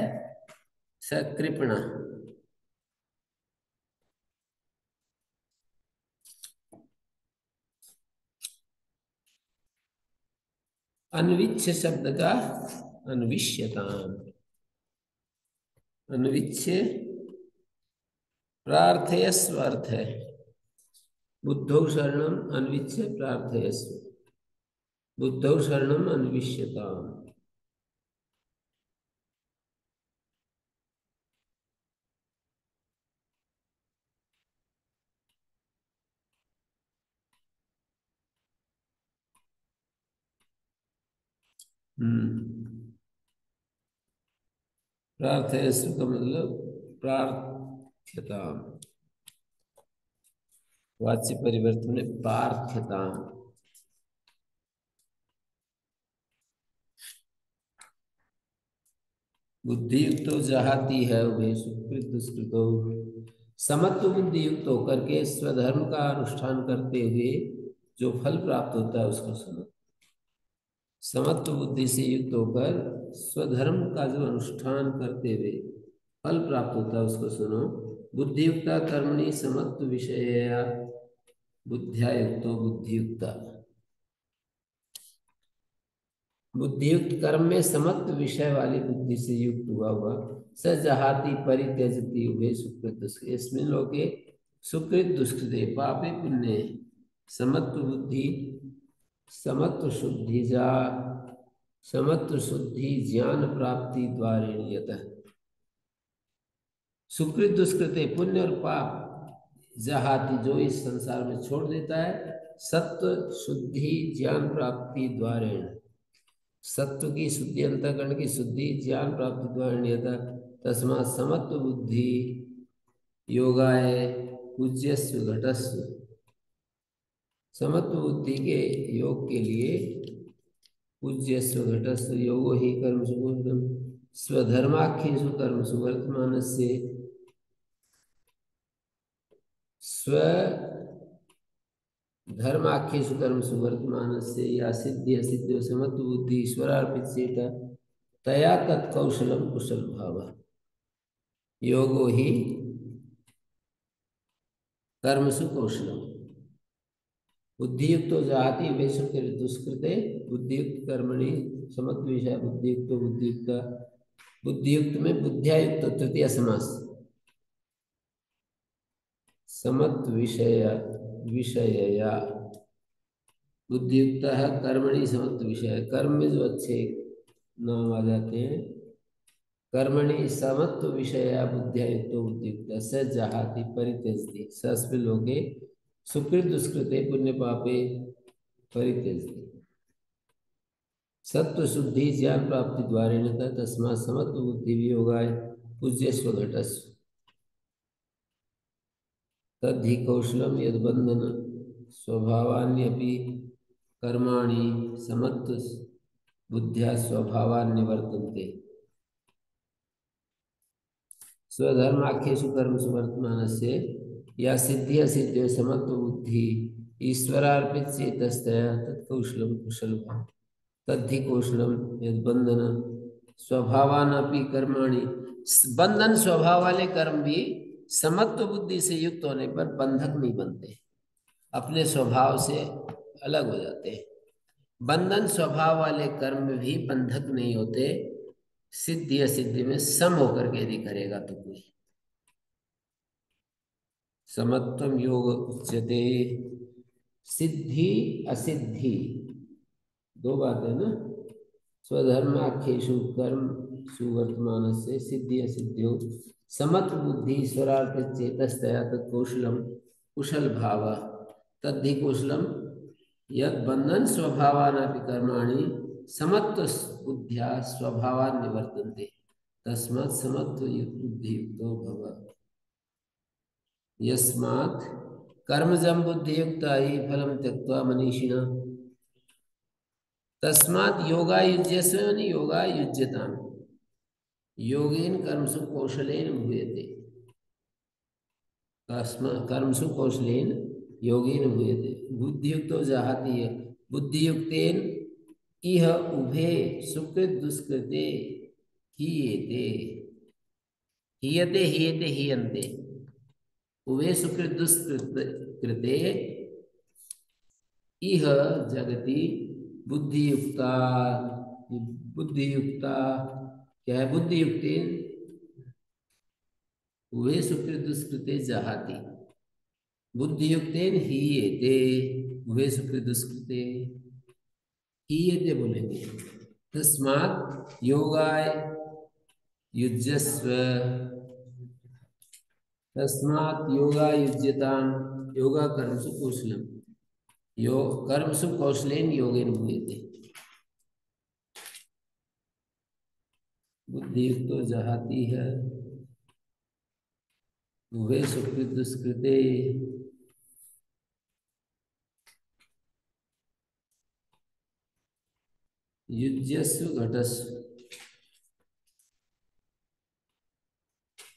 सकृपण। अन्विच्छ शब्द का अन्विष्यता, अन्विच्छ प्रार्थयस्व अर्थ है। बुद्धौ शरणम अन्विच्छ प्रार्थयस्व, बुद्धौ शरणम अन्विष्यता। प्रार्थयस्व का मतलब प्रार्थ्यता, वाच्य परिवर्तन में पार्थ्यता। बुद्धि युक्त जहाती है उभय सुकृत दुष्कृतो। समत्व बुद्धि युक्त होकर के स्वधर्म का अनुष्ठान करते हुए जो फल प्राप्त होता है उसको सुनो। समत्व बुद्धि से युक्त होकर स्वधर्म का जो अनुष्ठान करते हुए फल प्राप्त होता है उसको सुनो। बुद्धियुक्ता कर्मणि समत्व विषय बुद्धिया युक्तो बुद्धियुक्ता। बुद्धियुक्त कर्म में समत्व विषय वाली बुद्धि से युक्त हुआ स जहाति परित्यजति उभे सुकृत दुष्कृत। इसमें लोके सुकृत दुष्कृते पापे पुण्य समत्व बुद्धि समत्व शुद्धि जा समत्व शुद्धि ज्ञान प्राप्ति द्वारेण यतः। सुकृत दुष्कृते पुण्य और पाप जहाति जो इस संसार में छोड़ देता है सत्व शुद्धि ज्ञान प्राप्ति द्वारेण। सत्व की शुद्धि अंतःकरण की शुद्धि ज्ञान प्राप्ति द्वारा नियता। तस्मात् समत्व बुद्धि योगाय पूज्यस्व घटस्व। समत्व बुद्धि के योग के लिए पूज्यस्व घटस्व योगो ही कर्मसु पूर्णम स्वधर्माख्येषु कर्मसु वर्तमानस्य स्वधर्माख्येषु कर्मसु वर्तमानस्य या सिद्धि असिद्धियो समत्व बुद्धि ईश्वरार्पित चेता तया तत्कौशलम कुशल भाव योगो ही कर्मसु कौशलम। बुद्धियुक्त जाति वैश्व दुष्कृते बुद्धियुक्त कर्मणि समत्व विषय बुद्धियुक्त बुद्धियुक्त। बुद्धियुक्त में बुद्धियायुक्त तृतीय समास समत्व विषय विषयया। बुद्धियुक्त है कर्मणि समत्व विषय कर्म में जो अच्छे नाम आ जाते हैं। कर्मणि समत्व विषया बुद्धियुक्त बुद्धियुक्त स जहाति परित्यजति सस्मिन् लोके सुकृत दुष्कृते पुण्य पापे परित्यजति। सत्व शुद्धि ज्ञान प्राप्ति द्वारेण तस्मात् समत्व बुद्धि वियोगाय पूज्यस्व घटस्व तद्धि कौशलम यद्बंधन स्वभावान्यपि कर्माणि समत्व बुद्ध्या स्वभावान्यवर्तन्ते। स्वधर्माख्येषु कर्मसु वर्तमानस्य या सिद्धि असिद्धियो समत्व बुद्धि ईश्वरार्पित चेतस्तया तत्कौशलम कुशल भाव तद्धि कौशलम यद्बंधन स्वभावानपि कर्माणि। बंधन स्वभाव वाले कर्म भी समत्व बुद्धि से युक्त होने पर बंधक नहीं बनते, अपने स्वभाव से अलग हो जाते हैं। बंधन स्वभाव वाले कर्म भी बंधक नहीं होते, सिद्धि असिद्धि में सम होकर के यदि करेगा तो कोई। समत्वम योग उच्यते। सिद्धि असिद्धि दो बातें ना। स्वधर्माख्येषु कर्म सुवर्तमान से सिद्धि असिद्धियों समत्व बुद्धि ईश्वरार्पित चेतस्तया तत्कौशलम कुशल भाव तद्धि कौशलम यद बंधन स्वभावानापि कर्माणि समत्व बुद्ध्या स्वभावान् निवर्तन्ते तस्मात् समत्व बुद्धि युक्तो भव। यस्मात् कर्मजं बुद्धियुक्ता हि फलं त्यक्त्वा मनीषिणः तस्मात् योगायुज्यस्व योगायुज्यताम् योगेन कर्मसु कौशलेन भूयते। कर्मसु कौशलेन योगेन भूयते। बुद्धियुक्तो जहाति है बुद्धियुक्तेन इह उभे सुकृत दुष्कृते हीयते हीयते हीयते हीयन्ते उभे सुकृत दुष्कृत कृते इह जगति बुद्धियुक्ता। बुद्धियुक्ता क्या है? बुद्धियुक्तेन उभे सुकृत दुष्कृते जहाति बुद्धियुक्तेन हीयते उभे सुकृत दुष्कृते हीयते बोलेंगे। तस्मात् योगाय युज्यस्व तस्मात् योगायुज्यतां योगा कर्मसु कौशलम योग कर्मसु कौशलेन योगेन भूयते। बुद्धियुक्तो जहाति है उभे सुकृत दुष्कृते युज्यस्व घटस्व।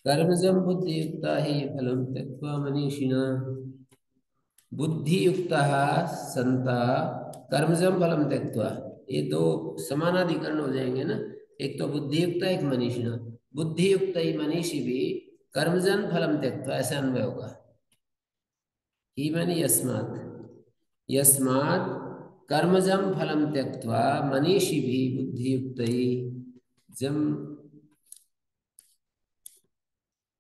कर्मजं बुद्धियुक्ता हि फलं त्यक्त्वा मनीषिणः बुद्धियुक्तः संता कर्मजं फलं त्यक्त्वा। ये दो समानाधिकरण हो जाएंगे ना, एक तो बुद्धियुक्त एक मनीषिणः। बुद्धियुक्त ही मनीषी भी कर्मजन फलम त्यक्त्वा ऐसा अन्वय होगा। ही मानी यस्मात्, यस्मात् कर्मजं फलम त्यक्त्वा मनीषी भी बुद्धियुक्त ही जम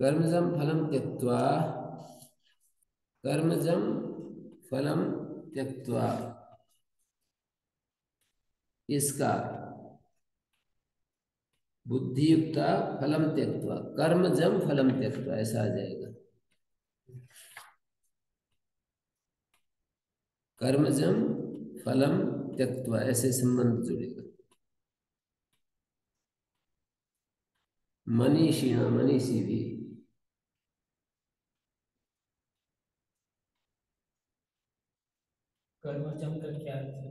कर्मजं फलम त्यक्त्वा कर्मजं फलम त्यक्त्वा इसका बुद्धियुक्ता फलम त्यक्त्वा कर्मजं फलम त्यक्त्वा ऐसा आ जाएगा। कर्मजं फलम त्यक्त्वा ऐसे संबंध जुड़ेगा। मनीषिणा मनीषी भी कर्मजम का क्या अर्थ है?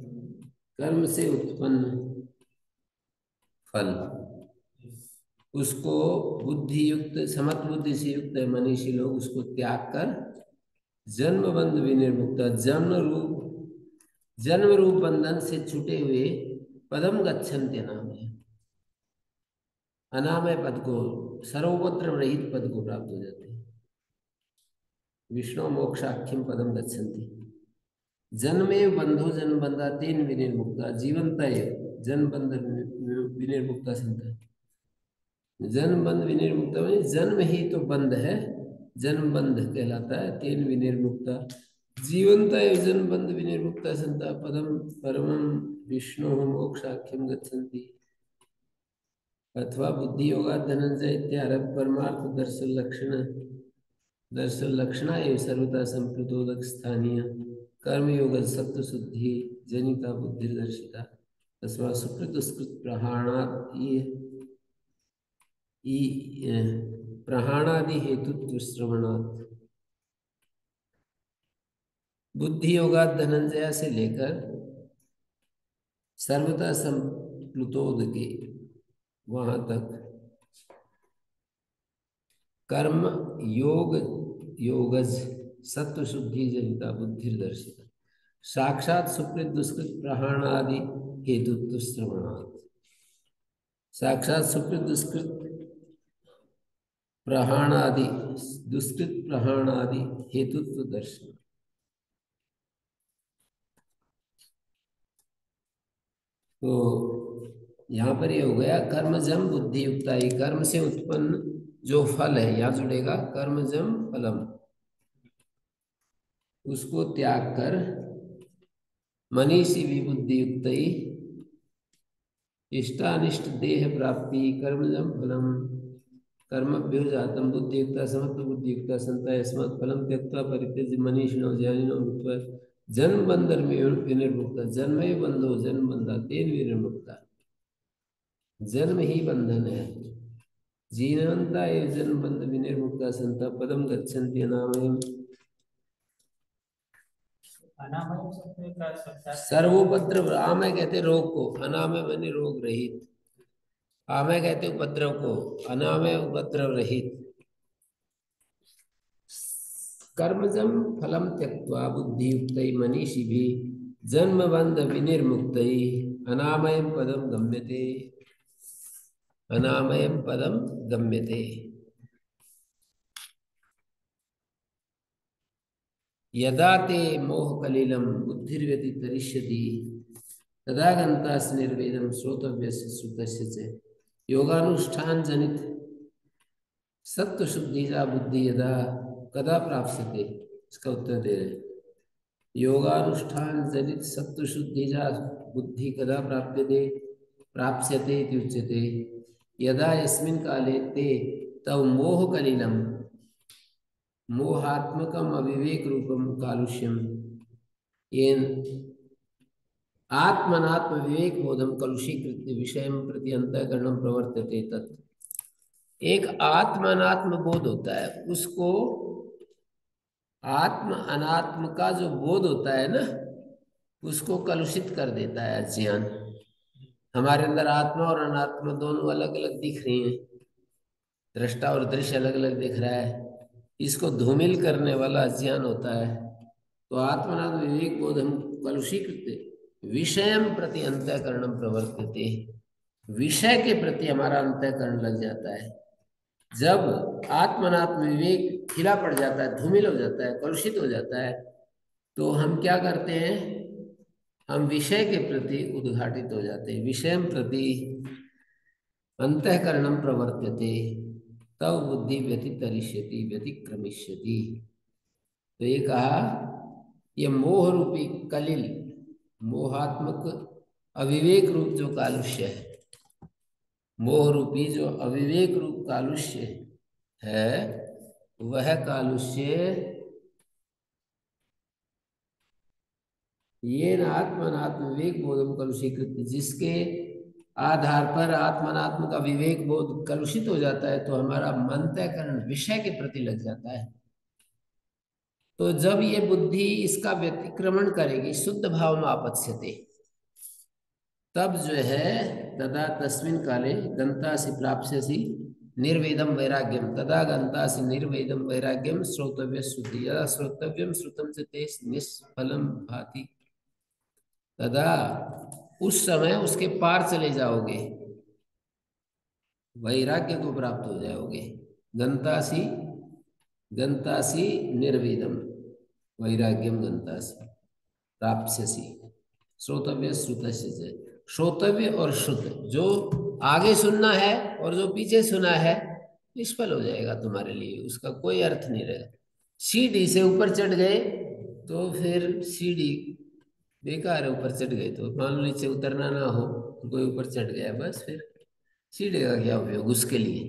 कर्म से उत्पन्न फल उसको बुद्धियुक्त समत्व बुद्धि से युक्त मनीषी लोग उसको त्याग कर जन्म बंध विनिर्मुक्त जन्म रूप बंधन से छूटे हुए पदम गच्छन्ति नाम है, अनामय पद को, सर्वोपद्रव रहित पद को प्राप्त हो जाते हैं। विष्णु मोक्षाख्यम पदम गच्छन्ति। जन्मे बंधो जन्म बंधा तेन विनिर्मुक्ता जीवंत जन्म बंध विनिर्मुक्ता संता। जन्म बंध विनिर्मुक्ता में जन्म ही तो बंध है, जन्म बंध कहलाता है। तेन विनिर्मुक्ता जीवंत जन्म बंध विनिर्मुक्ता संता पदम परमं विष्णु मोक्षाख्यम गच्छन्ति। अथवा बुद्धि योगा धनंजय इत्यारभ परमार्थ दर्शन लक्षणा एवं सर्वथा संप्रतोदक स्थानीय कर्मयोग सत्व शुद्धि जनिता बुद्धि दर्शिता तस्मा सुकृत दुष्कृत प्रहाणादि हेतुत्व श्रवणात् बुद्धि योगा धनंजय से लेकर सर्वथा संप्लुतोदके वहां तक कर्म योग योगज सत्व शुद्धि जनिता बुद्धि दर्शिता साक्षात सुकृत दुष्कृत प्रहाणादि हेतुत्व श्रवणात्। साक्षात सुकृत दुष्कृत प्रहाणादि दुष्कृत प्रहाणादि हेतुत्व दर्शन। तो यहाँ पर ये हो गया कर्मजम बुद्धियुक्ता ही, कर्म से उत्पन्न जो फल है यहाँ जुड़ेगा कर्मजम फलम, उसको त्याग कर मनीषी भी बुद्धियुक्त ही इष्टानिष्ट देह प्राप्ति कर्मजम फलम कर्मभ्यो जातम बुद्धियुक्ता समत्व बुद्धियुक्ता संता यस्मात् फलम त्यक्त्वा परित्यज्य मनीषिणो ज्ञानिनो भूत्वा जन्म बंधन विनिर्मुक्ता। जन्म बंधो जन्म बंधा तेन विनिर्मुक्ता। जन्म ही बंधन है, जीवंता एव जन्म बंध विनिर्मुक्ता संता पदम गच्छन्ति अनामयम्। अनामय शब्द का शब्दार्थ सर्वोपद्रव, आमय कहते रोग को, अनामय माने रोग रहित, आमय कहते उपद्रव को, अनामय उपद्रव रहित। कर्मजम फलम त्यक्त्वा बुद्धियुक्त मनीषी भी जन्म बंध विनिर्मुक्त अनामय पदम गम्यते, अनामय पदम गम्यते। यदा ते मोहकलिलं बुद्धिर्व्यतितरिष्यति तदा गन्तास् निर्वेदं श्रोतव्यस्य श्रुतस्य च योगानुष्ठान जनित सत्व शुद्धिजा बुद्धि यदा कदा प्राप्स्यते। इसका उत्तर दे रहे, योगानुष्ठान जनित सत्व शुद्धिजा बुद्धि कदा प्राप्स्यते इति उच्यते। यदा यस्मिन् काले ते तव मोहकलिलं मोहात्मकम अविवेक रूपम कालुष्यम येन आत्मनात्म विवेक बोधम कलुषीकृत्य विषय प्रति अंतःकरणम प्रवर्तते तत्। एक आत्म अनात्म बोध होता है, उसको आत्म अनात्म का जो बोध होता है ना, उसको कलुषित कर देता है अज्ञान। हमारे अंदर आत्मा और अनात्मा दोनों अलग अलग दिख रही हैं, दृष्टा और दृश्य अलग अलग दिख रहा है, इसको धूमिल करने वाला अज्ञान होता है। तो आत्मनाद विवेक बोध हम कलुषीकृत विषयम प्रति अंतःकरणम प्रवर्तते, विषय के प्रति हमारा अंतःकरण लग जाता है। जब आत्मनात्म विवेक खिला पड़ जाता है, धूमिल हो जाता है, कलुषित हो जाता है, तो हम क्या करते हैं, हम विषय के प्रति उद्घाटित हो जाते हैं। विषयम प्रति अंतःकरणम प्रवर्त्यते तव बुद्धि व्यतितरिष्यति व्यतिक्रमिष्यति। तो ये कहा, ये मोह रूपी कलिल, मोहात्मक अविवेक रूप जो कालुष्य है, मोह रूपी जो अविवेक रूप कालुष्य है, वह कालुष्य ये न आत्मनात्म विवेक बोधम कलुषीकृत, जिसके आधार पर आत्मनात्म का विवेक बोध कलुषित हो जाता है, तो हमारा मंतःकरण विषय के प्रति लग जाता है। तो जब ये बुद्धि इसका व्यतिक्रमण करेगी, शुद्ध भाव में आपत्स्यते, तब जो है तदा तस्मिन काले गंतासि प्राप्स्यसि निर्वेदम वैराग्यम, तदा गंतासि निर्वेदम वैराग्यम श्रोतव्य श्रुति, यदा श्रोतव्यम श्रुतम च ते निष्फलम भाति, तदा उस समय उसके पार चले जाओगे, वैराग्य को प्राप्त हो जाओगे। गंतासि, गंतासि निर्वेदम वैराग्यम गंतासि प्राप्स्यसि, श्रोतव्य श्रुतस्य, श्रोतव्य और श्रुत, जो आगे सुनना है और जो पीछे सुना है, निष्फल हो जाएगा तुम्हारे लिए, उसका कोई अर्थ नहीं रहेगा। सीढ़ी से ऊपर चढ़ गए तो फिर सीढ़ी बेकार है, ऊपर चढ़ गए तो मान लो नीचे उतरना ना हो, कोई ऊपर चढ़ गया, बस फिर सीढ़ी का क्या उपयोग उसके लिए।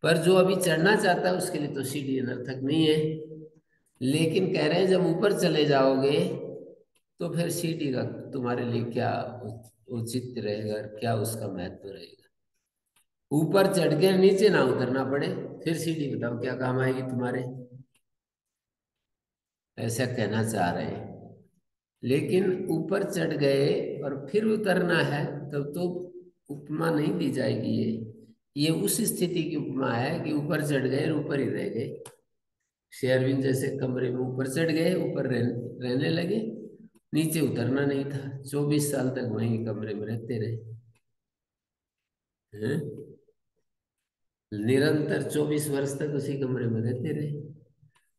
पर जो अभी चढ़ना चाहता है उसके लिए तो सीढ़ी अनर्थक नहीं है। लेकिन कह रहे हैं जब ऊपर चले जाओगे तो फिर सीढ़ी का तुम्हारे लिए क्या औचित्य रहेगा, क्या उसका महत्व रहेगा। ऊपर चढ़ के नीचे ना उतरना पड़े, फिर सीढ़ी बताओ क्या काम आएगी तुम्हारे, ऐसा कहना चाह रहे हैं। लेकिन ऊपर चढ़ गए और फिर उतरना है, तब तो उपमा नहीं दी जाएगी। ये उस स्थिति की उपमा है कि ऊपर चढ़ गए और ऊपर ही रह गए। शेरविन जैसे कमरे में ऊपर चढ़ गए, ऊपर रहने लगे, नीचे उतरना नहीं था, 24 साल तक वहीं कमरे में रहते रहे हैं, निरंतर 24 वर्ष तक उसी कमरे में रहते रहे।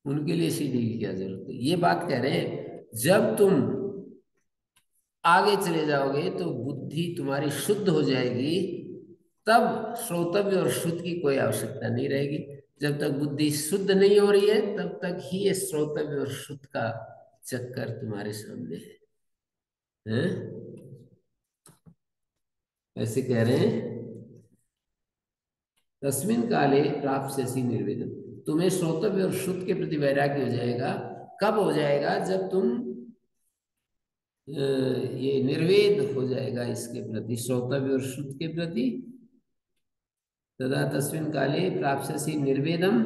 उनके लिए सीढ़ी की क्या जरूरत है। ये बात कह रहे हैं, जब तुम आगे चले जाओगे तो बुद्धि तुम्हारी शुद्ध हो जाएगी, तब श्रोतव्य और श्रुत की कोई आवश्यकता नहीं रहेगी। जब तक बुद्धि शुद्ध नहीं हो रही है, तब तक ही ये श्रोतव्य और श्रुत का चक्कर तुम्हारे सामने है, ऐसे कह रहे हैं। तस्मिन काले प्राप्स्यसि निर्वेदम, तुम्हें श्रोतव्य और श्रुत के प्रति वैराग्य हो जाएगा। कब हो जाएगा, जब तुम ये निर्वेद हो जाएगा इसके प्रति, श्रोतव्य और श्रुत के प्रति। तदा तस्मिन काले प्राप्स्यसि निर्वेदम,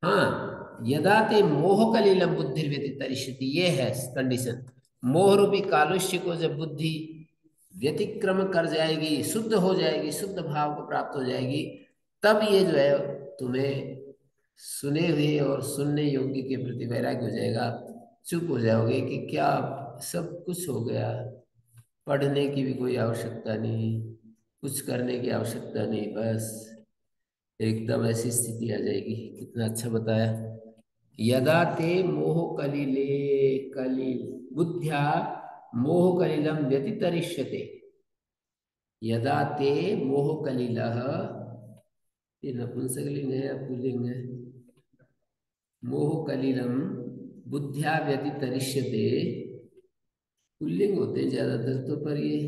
हाँ, यदा ते मोह कलिलम बुद्धि व्यतितरिष्यति, ये है कंडीशन। मोह रूपी कालुष्य को जब बुद्धि व्यतिक्रम कर जाएगी, शुद्ध हो जाएगी, शुद्ध भाव को प्राप्त हो जाएगी, तब ये जो है तुम्हें सुने हुए और सुनने योग्य के प्रति वैराग्य हो जाएगा। चुप हो जाओगे कि क्या सब कुछ हो गया, पढ़ने की भी कोई आवश्यकता नहीं, कुछ करने की आवश्यकता नहीं, बस एकदम ऐसी स्थिति आ जाएगी। कितना अच्छा बताया। यदा ते मोह कलिले कलिल बुद्ध्या मोह कलिलम व्यतितरिष्यते, यदा ते मोह कलिलः, ये नपुंसकलिंग है या पुल्लिंग है, मोह कलिलम बुद्ध्या व्यतितरिष्यते, पुल्लिंग होते हैं ज्यादातर तो, पर ये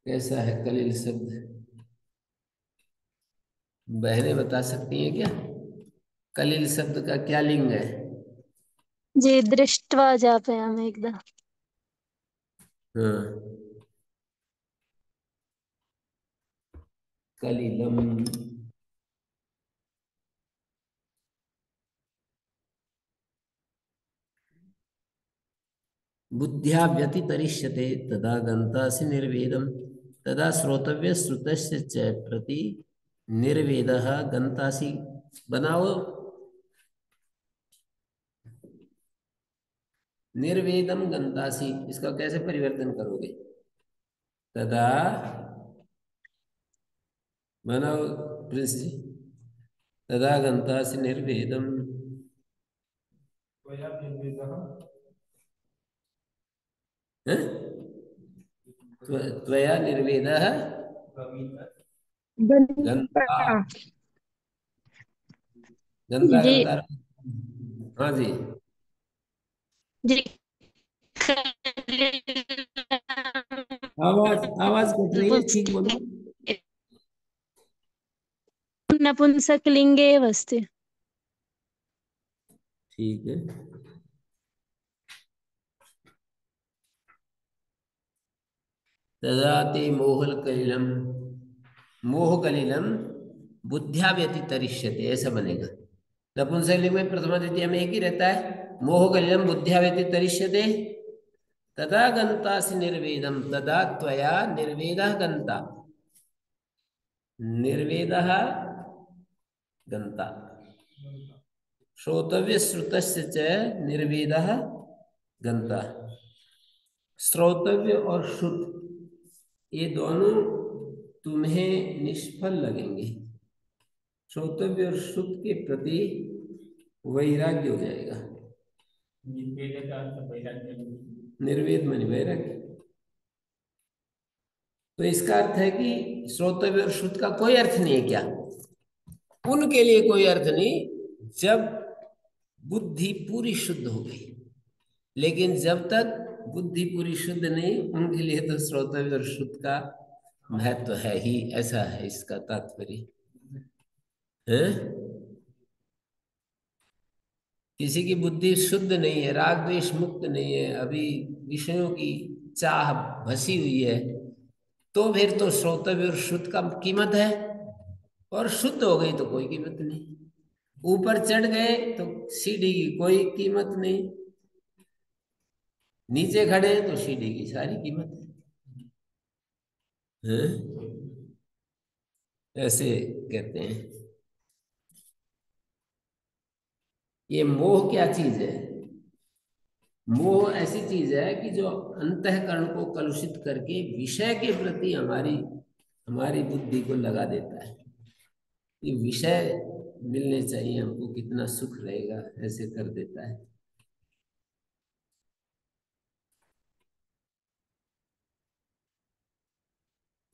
कैसा है कलिल शब्द, बहनें बता सकती हैं क्या, कलिल शब्द का क्या लिंग है। जी दृष्ट्वा जापयामि एकदा। हाँ, कलिलम, बुद्ध्या व्यतितरिष्यते तदा गंतासि निर्वेदम, तदा श्रोतव्य श्रुतस्य च प्रति निर्वेदः गंतासि बनाओ। निर्वेदम गंतासि, इसका कैसे परिवर्तन करोगे? तदा बनाओ प्रिंस जी। तदा गंतासि निर्वेदम। हैं? त्वया निर्वेदः गंता। गंता। गंदा जी गंदा। हाँ जी। जी। आवाज आवाज कट रही है, ठीक बोलो। नपुंसकलिंगे वस्ति। ठीक है। तदा ते मोहकलिलम, मोहकलिलम बुद्ध्या व्यतितरिष्यते, ऐसा बनेगा। नपुंसकलिंग में प्रथमा द्वितीय में एक ही रहता है। मोहकलिलम बुद्ध्या व्यतितरिष्यते तदा गंतासि निर्वेदम। तदा त्वया निर्वेदः गंता। निर्वेदः गंता। श्रोतव्य श्रुतस्य च निर्वेदः गंता। श्रोतव्य और श्रुत ये दोनों तुम्हें निष्फल लगेंगे। श्रोतव्य और श्रुत के प्रति वैराग्य हो जाएगा। निर्वेद माने वैराग्य। तो इसका अर्थ है कि श्रोतव्य और श्रुत का कोई अर्थ नहीं है क्या? उनके लिए कोई अर्थ नहीं जब बुद्धि पूरी शुद्ध हो गई। लेकिन जब तक बुद्धि पूरी शुद्ध नहीं, उनके लिए तो श्रोतव्य और शुद्ध का महत्व है ही। ऐसा है इसका तात्पर्य है। किसी की बुद्धि शुद्ध नहीं है, राग द्वेष मुक्त नहीं है, अभी विषयों की चाह भसी हुई है, तो फिर तो श्रोतव्य और शुद्ध का कीमत है। और शुद्ध हो गई तो कोई कीमत नहीं। ऊपर चढ़ गए तो सीढ़ी की कोई कीमत नहीं, नीचे खड़े तो सीढ़ी की सारी कीमत है। ऐसे कहते हैं। ये मोह क्या चीज है? मोह ऐसी चीज है कि जो अंतःकरण को कलुषित करके विषय के प्रति हमारी हमारी बुद्धि को लगा देता है। ये विषय मिलने चाहिए हमको, कितना सुख रहेगा, ऐसे कर देता है।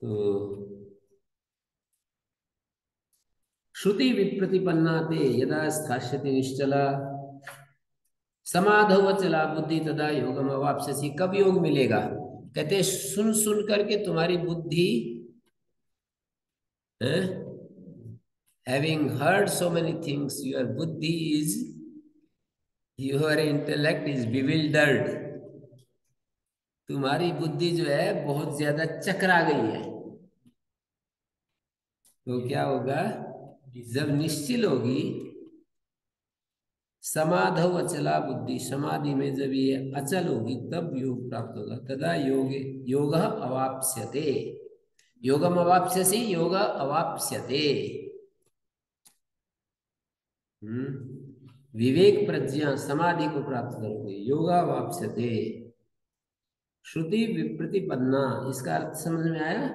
तो श्रुति विप्रतिपन्ना ते यदा स्थास्यति निश्चला समाधौ वचला बुद्धि तदा योगम अवाप्स्यसि। कब योग मिलेगा? कहते सुन सुन करके तुम्हारी बुद्धि, having heard so many things, your buddhi is, your intellect is bewildered। तुम्हारी बुद्धि जो है बहुत ज्यादा चकरा गई है। तो क्या होगा? जब निश्चल होगी, समाधौ अचला बुद्धि, समाधि में जब ये अचल होगी तब योग प्राप्त होगा। तदा योग योग अवाप्स्यते। योगम अवाप्स्यसि, योग अवाप्स्यते। विवेक प्रज्ञा समाधि को प्राप्त करोगे, योगा वाप्स्यते। श्रुति विप्रतिपन्ना, इसका अर्थ समझ में आया?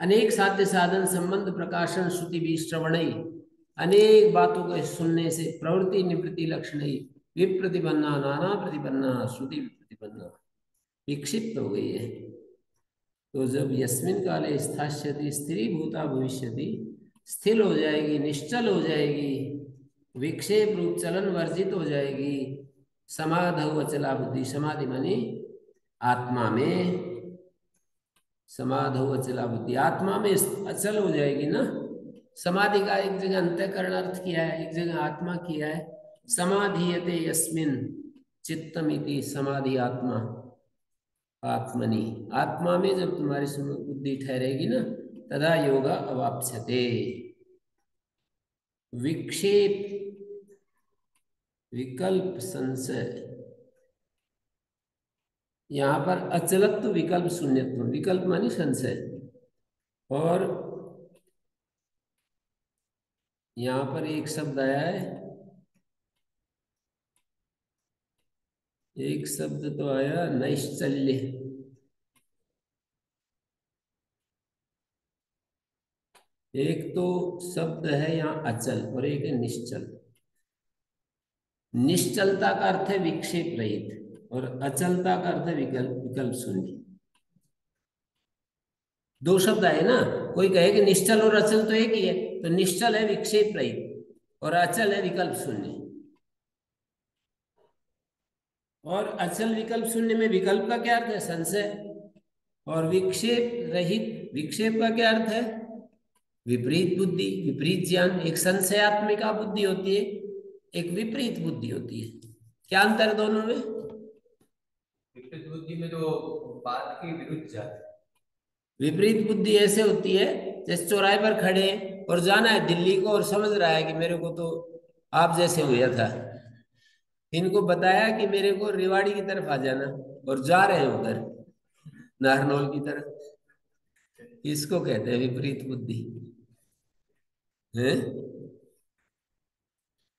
अनेक साध्य साधन संबंध प्रकाशन श्रुति भी श्रवण, अनेक बातों को सुनने से प्रवृत्ति निवृत्ति लक्षण विप्रतिपन्ना, नाना प्रतिपन्ना, श्रुति विप्रतिपन्ना, विक्षिप्त हो गई है। तो जब यस्मिन काले स्थास्यति स्थिरीभूता भविष्यति, स्थिर हो जाएगी, निश्चल हो जाएगी, विक्षेप रूप चलन वर्जित हो जाएगी। समाधौ अचला बुद्धि, समाधि मानी आत्मा में, समाधौ अचला बुद्धि आत्मा में अचल हो जाएगी ना। समाधि का एक जगह अंतःकरण अर्थ किया है, एक जगह आत्मा किया है। समाधीयते यस्मिन चित्तमिति समाधि आत्मा आत्मनि, आत्मा में जब तुम्हारी बुद्धि ठहरेगी ना, तदा योगा अवाप्स्यते। विक्षेप विकल्प संशय, यहां पर अचलत्व विकल्प शून्यत्व, विकल्प मानी संशय, और यहां पर एक शब्द आया है, एक शब्द तो आया नैश्चल्य। एक तो शब्द है यहाँ अचल और एक है निश्चल। निश्चलता का अर्थ है विक्षेप रहित और अचलता का अर्थ है विकल्प विकल्प शून्य। दो शब्द आए ना, कोई कहे कि निश्चल और अचल तो एक ही है, तो निश्चल है विक्षेप रहित और अचल है विकल्प शून्य। और अचल विकल्प शून्य में विकल्प का क्या अर्थ है? संशय। और विक्षेप रहित, विक्षेप का क्या अर्थ है? विपरीत बुद्धि, विपरीत ज्ञान। एक संशयात्मिका बुद्धि होती है, एक विपरीत बुद्धि होती है। क्या अंतर है दोनों में? विपरीत बुद्धि में तो बात के विरुद्ध जाते हैं। विपरीत बुद्धि ऐसे होती है जैसे चौराहे पर खड़े हैं और जाना है दिल्ली को और समझ रहा है कि मेरे को तो आप जैसे हुआ था, इनको बताया कि मेरे को रेवाड़ी की तरफ आ जाना और जा रहे हैं उधर नारनौल की तरफ। इसको कहते हैं विपरीत बुद्धि है।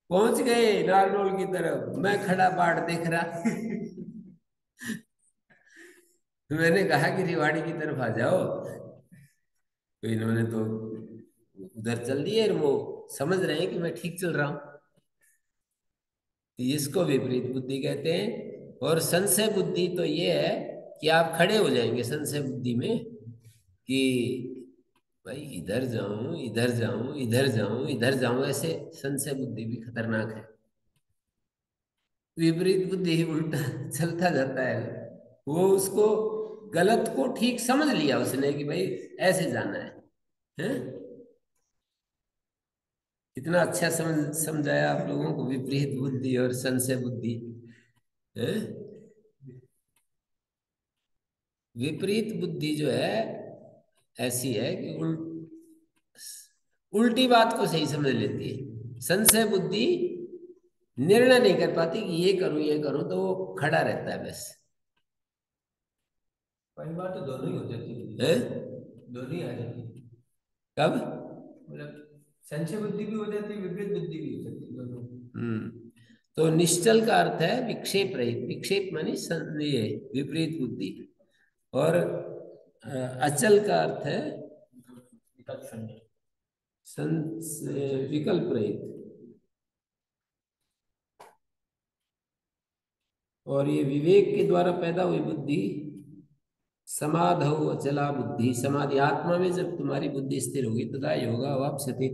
पहुंच गए नारनौल की तरफ, मैं खड़ा बाढ़ देख रहा। मैंने कहा कि रेवाड़ी की तरफ आ जाओ, तो इन्होंने तो उधर चल दिए, वो समझ रहे हैं कि मैं ठीक चल रहा हूं। इसको विपरीत बुद्धि कहते हैं। और संशय बुद्धि तो ये है कि आप खड़े हो जाएंगे संशय बुद्धि में कि भाई इधर जाऊं इधर जाऊं इधर जाऊं इधर जाऊं, ऐसे संशय बुद्धि भी खतरनाक है। विपरीत बुद्धि ही उल्टा चलता जाता है, वो उसको गलत को ठीक समझ लिया उसने कि भाई ऐसे जाना है? कितना अच्छा समझाया आप लोगों को विपरीत बुद्धि और संशय बुद्धि है। विपरीत बुद्धि जो है ऐसी है कि उल्टी बात को सही समझ लेती है। संशय बुद्धि निर्णय नहीं कर पाती कि ये करूं, तो वो खड़ा रहता है बस। कई बार तो दोनों ही हो जाती है? है, दोनों ही आ जाती है। कब? मतलब संशय बुद्धि भी हो जाती है, विपरीत बुद्धि भी हो जाती है, दोनों। तो निश्चल का अर्थ है विक्षेप रहित, विक्षेप मानी ये विपरीत बुद्धि। और अचल का अर्थ है विकल्प शून्य, विकल्प रहित। और ये विवेक के द्वारा पैदा हुई बुद्धि समाधौ अचला बुद्धि। समाधि आत्मा में जब तुम्हारी बुद्धि स्थिर होगी तथा योगा वाप्स्यते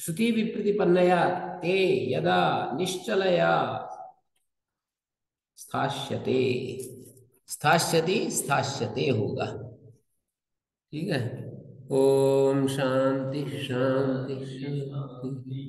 श्रुति विप्रतिपन्नया ते यदा निश्चलया स्थास्यते। स्थास्यति स्थास्यते होगा। ठीक है। ओम शांति शांति शांति।